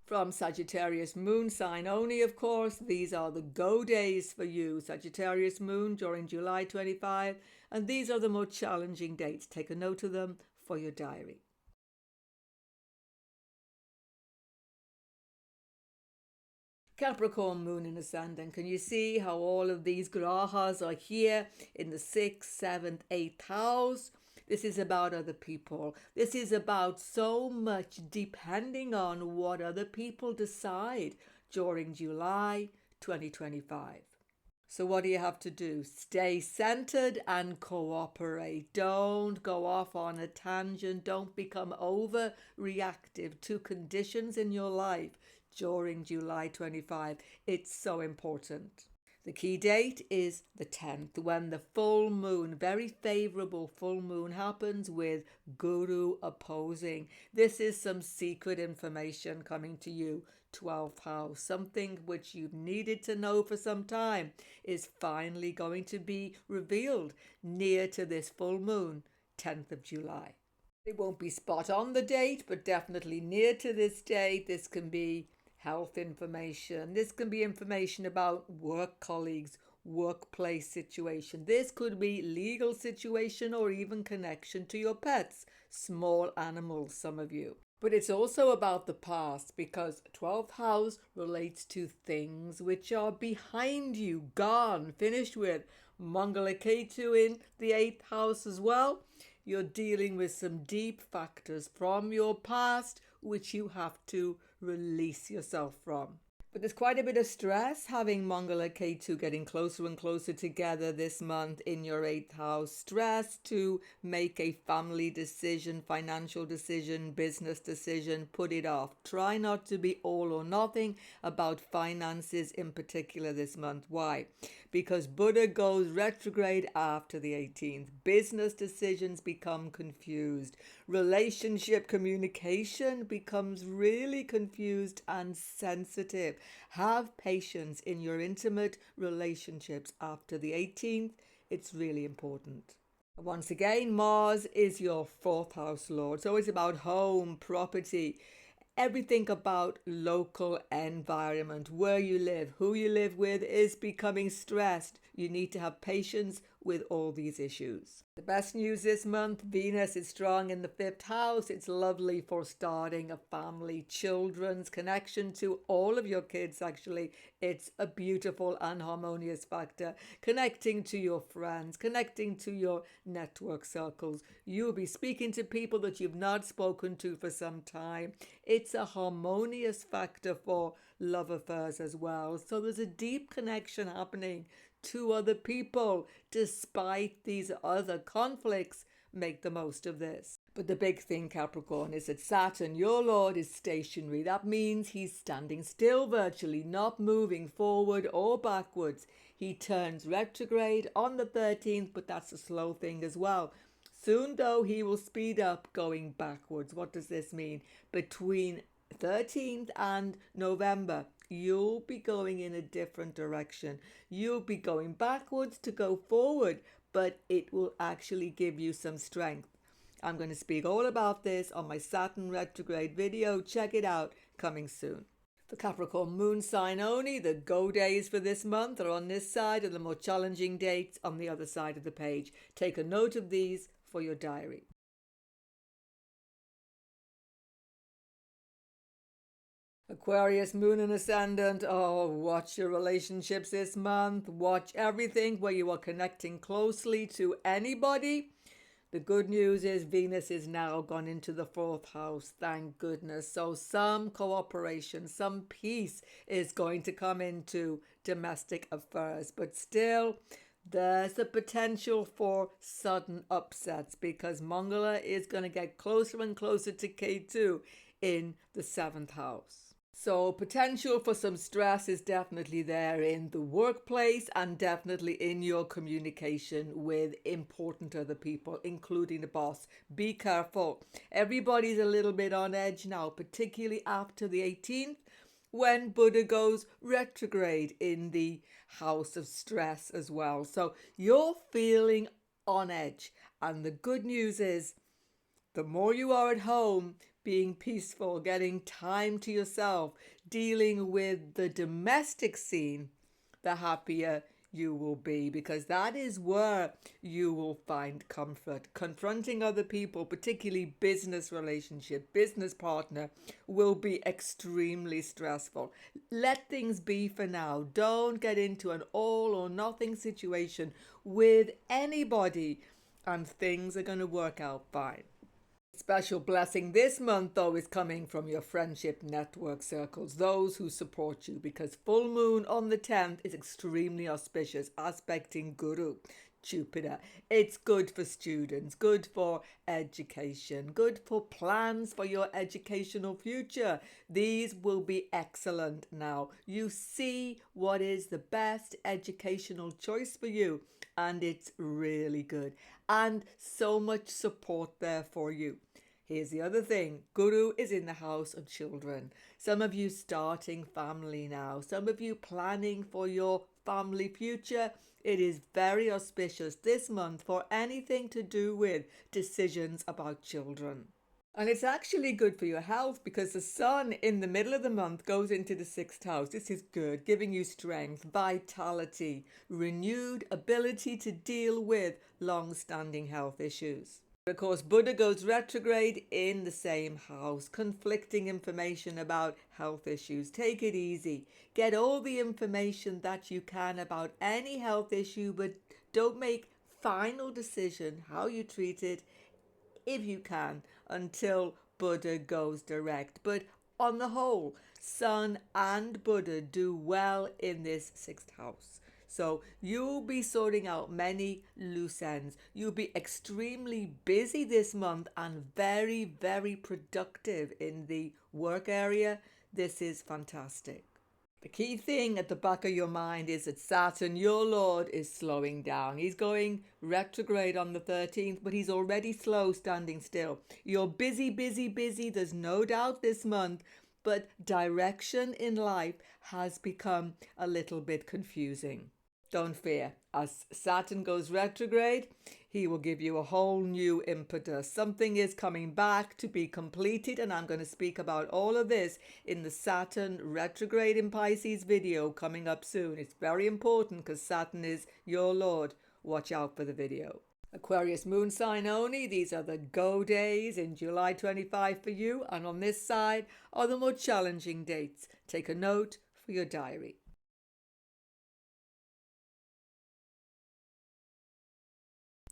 A: From Sagittarius moon sign only, of course, these are the go days for you. Sagittarius moon during July 25, and these are the more challenging dates. Take a note of them for your diary. Capricorn moon in ascendant. Can you see how all of these grahas are here in the 6th, 7th, 8th house? This is about other people. This is about so much depending on what other people decide during July 2025. So what do you have to do? Stay centered and cooperate. Don't go off on a tangent. Don't become overreactive to conditions in your life during July 25. It's so important. The key date is the 10th, when the full moon, very favorable full moon, happens with Guru opposing. This is some secret information coming to you. 12th house, something which you've needed to know for some time, is finally going to be revealed near to this full moon, 10th of July. It won't be spot on the date, but definitely near to this date. This can be health information. This can be information about work colleagues, workplace situation. This could be legal situation, or even connection to your pets, small animals, some of you. But it's also about the past, because 12th house relates to things which are behind you, gone, finished with. Mangala KETU in the 8th house as well. You're dealing with some deep factors from your past which you have to release yourself from. But there's quite a bit of stress having Mangala KETU getting closer and closer together this month in your 8th house. Stress to make a family decision, financial decision, business decision. Put it off. Try not to be all or nothing about finances in particular this month. Why? Because Buddha goes retrograde after the 18th. Business decisions become confused. Relationship communication becomes really confused and sensitive. Have patience in your intimate relationships after the 18th. It's really important. Once again, Mars is your 4th house lord. So it's about home, property, everything about local environment, where you live, who you live with is becoming stressed. You need to have patience with all these issues. The best news this month, Venus is strong in the 5th house. It's lovely for starting a family, children's connection to all of your kids, actually. It's a beautiful and harmonious factor. Connecting to your friends, connecting to your network circles. You'll be speaking to people that you've not spoken to for some time. It's a harmonious factor for love affairs as well. So there's a deep connection happening to other people despite these other conflicts. Make the most of this. But the big thing, Capricorn, is that Saturn, your lord, is stationary. That means he's standing still virtually, not moving forward or backwards. He turns retrograde on the 13th, but that's a slow thing as well. Soon, though, he will speed up going backwards. What does this mean? Between 13th and November, you'll be going in a different direction. You'll be going backwards to go forward, but it will actually give you some strength. I'm going to speak all about this on my Saturn retrograde video. Check it out, coming soon. For Capricorn moon sign only, the go days for this month are on this side and the more challenging dates on the other side of the page. Take a note of these for your diary. Aquarius, moon and ascendant. Oh, watch your relationships this month. Watch everything where you are connecting closely to anybody. The good news is Venus is now gone into the fourth house. Thank goodness. So some cooperation, some peace is going to come into domestic affairs. But still, there's a potential for sudden upsets because Mangala is going to get closer and closer to KETU in the seventh house. So potential for some stress is definitely there in the workplace and definitely in your communication with important other people, including the boss. Be careful. Everybody's a little bit on edge now, particularly after the 18th when Buddha goes retrograde in the house of stress as well. So you're feeling on edge. And the good news is the more you are at home, being peaceful, getting time to yourself, dealing with the domestic scene, the happier you will be, because that is where you will find comfort. Confronting other people, particularly business relationship, business partner, will be extremely stressful. Let things be for now. Don't get into an all or nothing situation with anybody, and things are going to work out fine. Special blessing this month, though, is coming from your friendship network circles, those who support you, because full moon on the 10th is extremely auspicious, aspecting Guru, Jupiter. It's good for students, good for education, good for plans for your educational future. These will be excellent now. You see what is the best educational choice for you, and it's really good. And so much support there for you. Here's the other thing. Guru is in the house of children. Some of you starting family now. Some of you planning for your family future. It is very auspicious this month for anything to do with decisions about children. And it's actually good for your health because the sun in the middle of the month goes into the sixth house. This is good, giving you strength, vitality, renewed ability to deal with long-standing health issues. Of course, Buddha goes retrograde in the same house, conflicting information about health issues. Take it easy. Get all the information that you can about any health issue, but don't make final decision how you treat it, if you can, until Buddha goes direct. But on the whole, Sun and Buddha do well in this sixth house. So you'll be sorting out many loose ends. You'll be extremely busy this month and very, very productive in the work area. This is fantastic. The key thing at the back of your mind is that Saturn, your Lord, is slowing down. He's going retrograde on the 13th, but he's already slow, standing still. You're busy, busy, busy. There's no doubt this month, but direction in life has become a little bit confusing. Don't fear. As Saturn goes retrograde, he will give you a whole new impetus. Something is coming back to be completed, and I'm going to speak about all of this in the Saturn retrograde in Pisces video coming up soon. It's very important because Saturn is your Lord. Watch out for the video. Aquarius moon sign only. These are the go days in July 25 for you, and on this side are the more challenging dates. Take a note for your diary.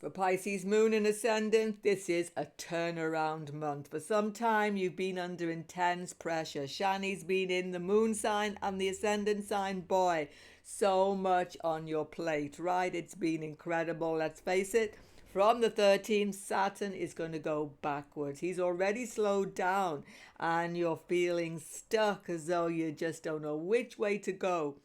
A: For Pisces moon and ascendant, this is a turnaround month. For some time, you've been under intense pressure. Shani's been in the moon sign and the ascendant sign. Boy, so much on your plate, right? It's been incredible. Let's face it. From the 13th, Saturn is going to go backwards. He's already slowed down and you're feeling stuck as though you just don't know which way to go.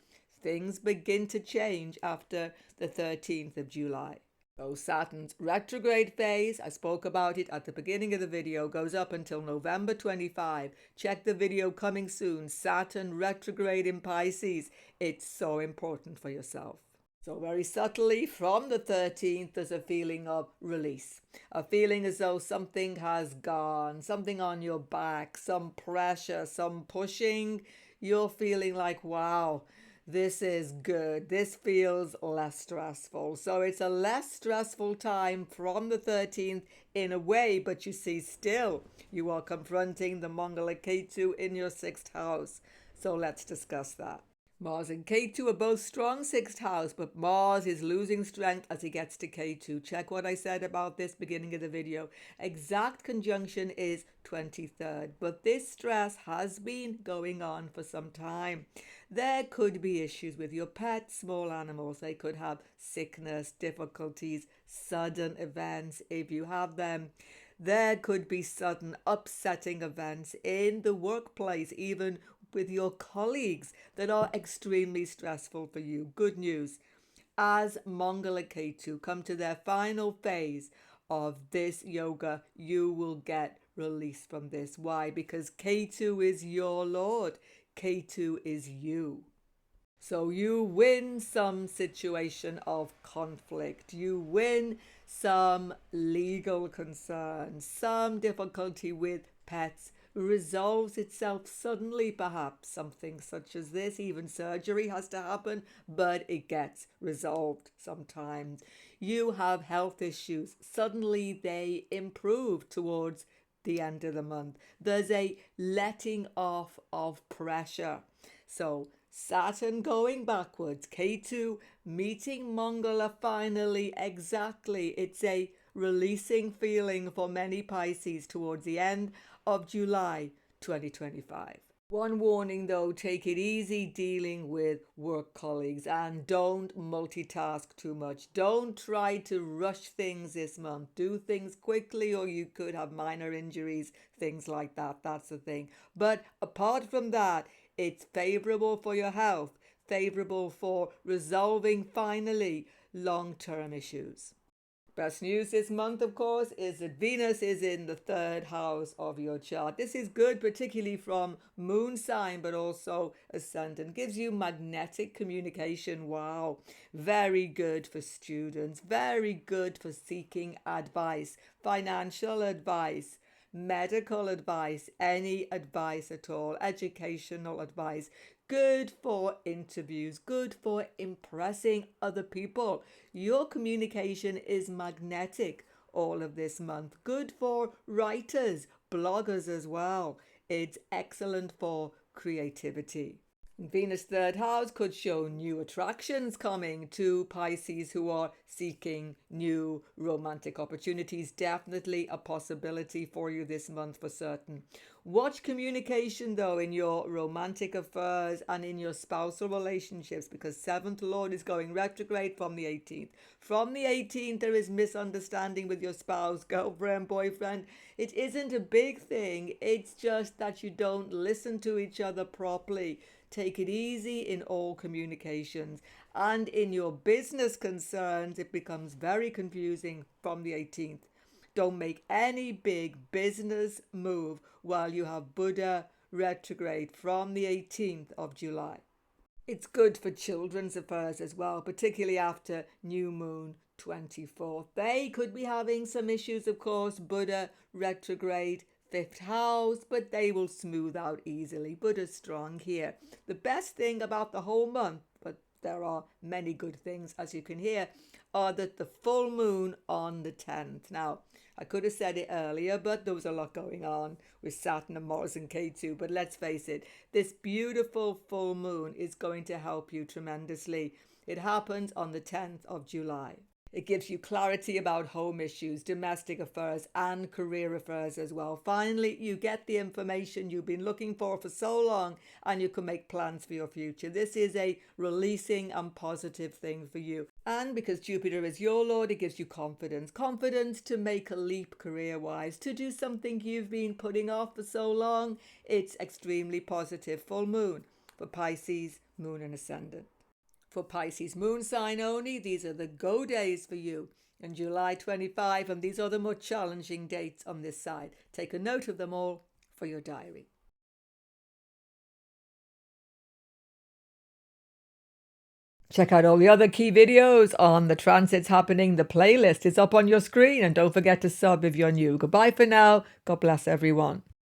A: Things begin to change after the 13th of July. So Saturn's retrograde phase, I spoke about it at the beginning of the video, goes up until November 25. Check the video coming soon. Saturn retrograde in Pisces. It's so important for yourself. So very subtly from the 13th, there's a feeling of release. A feeling as though something has gone, something on your back, some pressure, some pushing. You're feeling like, wow, This is good. This feels less stressful. So it's a less stressful time from the 13th in a way, but you see, still, you are confronting the Mangala KETU in your 6th house. So let's discuss that. Mars and KETU are both strong 6th house, but Mars is losing strength as he gets to KETU. Check what I said about this beginning of the video. Exact conjunction is 23rd, but this stress has been going on for some time. There could be issues with your pets, small animals. They could have sickness, difficulties, sudden events if you have them. There could be sudden upsetting events in the workplace, even with your colleagues, that are extremely stressful for you. Good news. As Mangala KETU come to their final phase of this yoga, you will get release from this. Why? Because KETU is your Lord. KETU is you. So you win some situation of conflict. You win some legal concerns, some difficulty with pets resolves itself suddenly, perhaps something such as this. Even surgery has to happen, but it gets resolved sometimes. You have health issues, suddenly they improve towards the end of the month. There's a letting off of pressure. So Saturn going backwards, KETU meeting Mangala finally, exactly. It's a releasing feeling for many Pisces towards the end of July 2025. One warning though, take it easy dealing with work colleagues and don't multitask too much. Don't try to rush things this month. Do things quickly or you could have minor injuries, things like that. That's the thing. But apart from that, it's favorable for your health, favorable for resolving finally long-term issues. Best news this month, of course, is that Venus is in the 3rd house of your chart. This is good, particularly from moon sign, but also ascendant. Gives you magnetic communication. Wow. Very good for students. Very good for seeking advice, financial advice, medical advice, any advice at all, educational advice. Good for interviews, good for impressing other people. Your communication is magnetic all of this month. Good for writers, bloggers as well. It's excellent for creativity. Venus 3rd house could show new attractions coming to Pisces who are seeking new romantic opportunities. Definitely a possibility for you this month for certain. Watch communication though in your romantic affairs and in your spousal relationships, because 7th Lord is going retrograde from the 18th. From the 18th there is misunderstanding with your spouse, girlfriend, boyfriend. It isn't a big thing. It's just that you don't listen to each other properly. Take it easy in all communications. And in your business concerns, it becomes very confusing from the 18th. Don't make any big business move while you have Buddha retrograde from the 18th of July. It's good for children's affairs as well, particularly after new moon 24th. They could be having some issues, of course. Buddha retrograde, 5th house, but they will smooth out easily. Buddha's strong here. The best thing about the whole month, but there are many good things as you can hear, are that the full moon on the 10th. Now, I could have said it earlier, but there was a lot going on with Saturn and Mars and KETU. But let's face it, this beautiful full moon is going to help you tremendously. It happens on the 10th of July. It gives you clarity about home issues, domestic affairs and career affairs as well. Finally, you get the information you've been looking for so long and you can make plans for your future. This is a releasing and positive thing for you. And because Jupiter is your Lord, it gives you confidence. Confidence to make a leap career-wise, to do something you've been putting off for so long. It's extremely positive. Full moon for Pisces, moon and ascendant. For Pisces moon sign only, these are the go days for you in July 25, and these are the more challenging dates on this side. Take a note of them all for your diary. Check out all the other key videos on the transits happening. The playlist is up on your screen, and don't forget to sub if you're new. Goodbye for now. God bless everyone.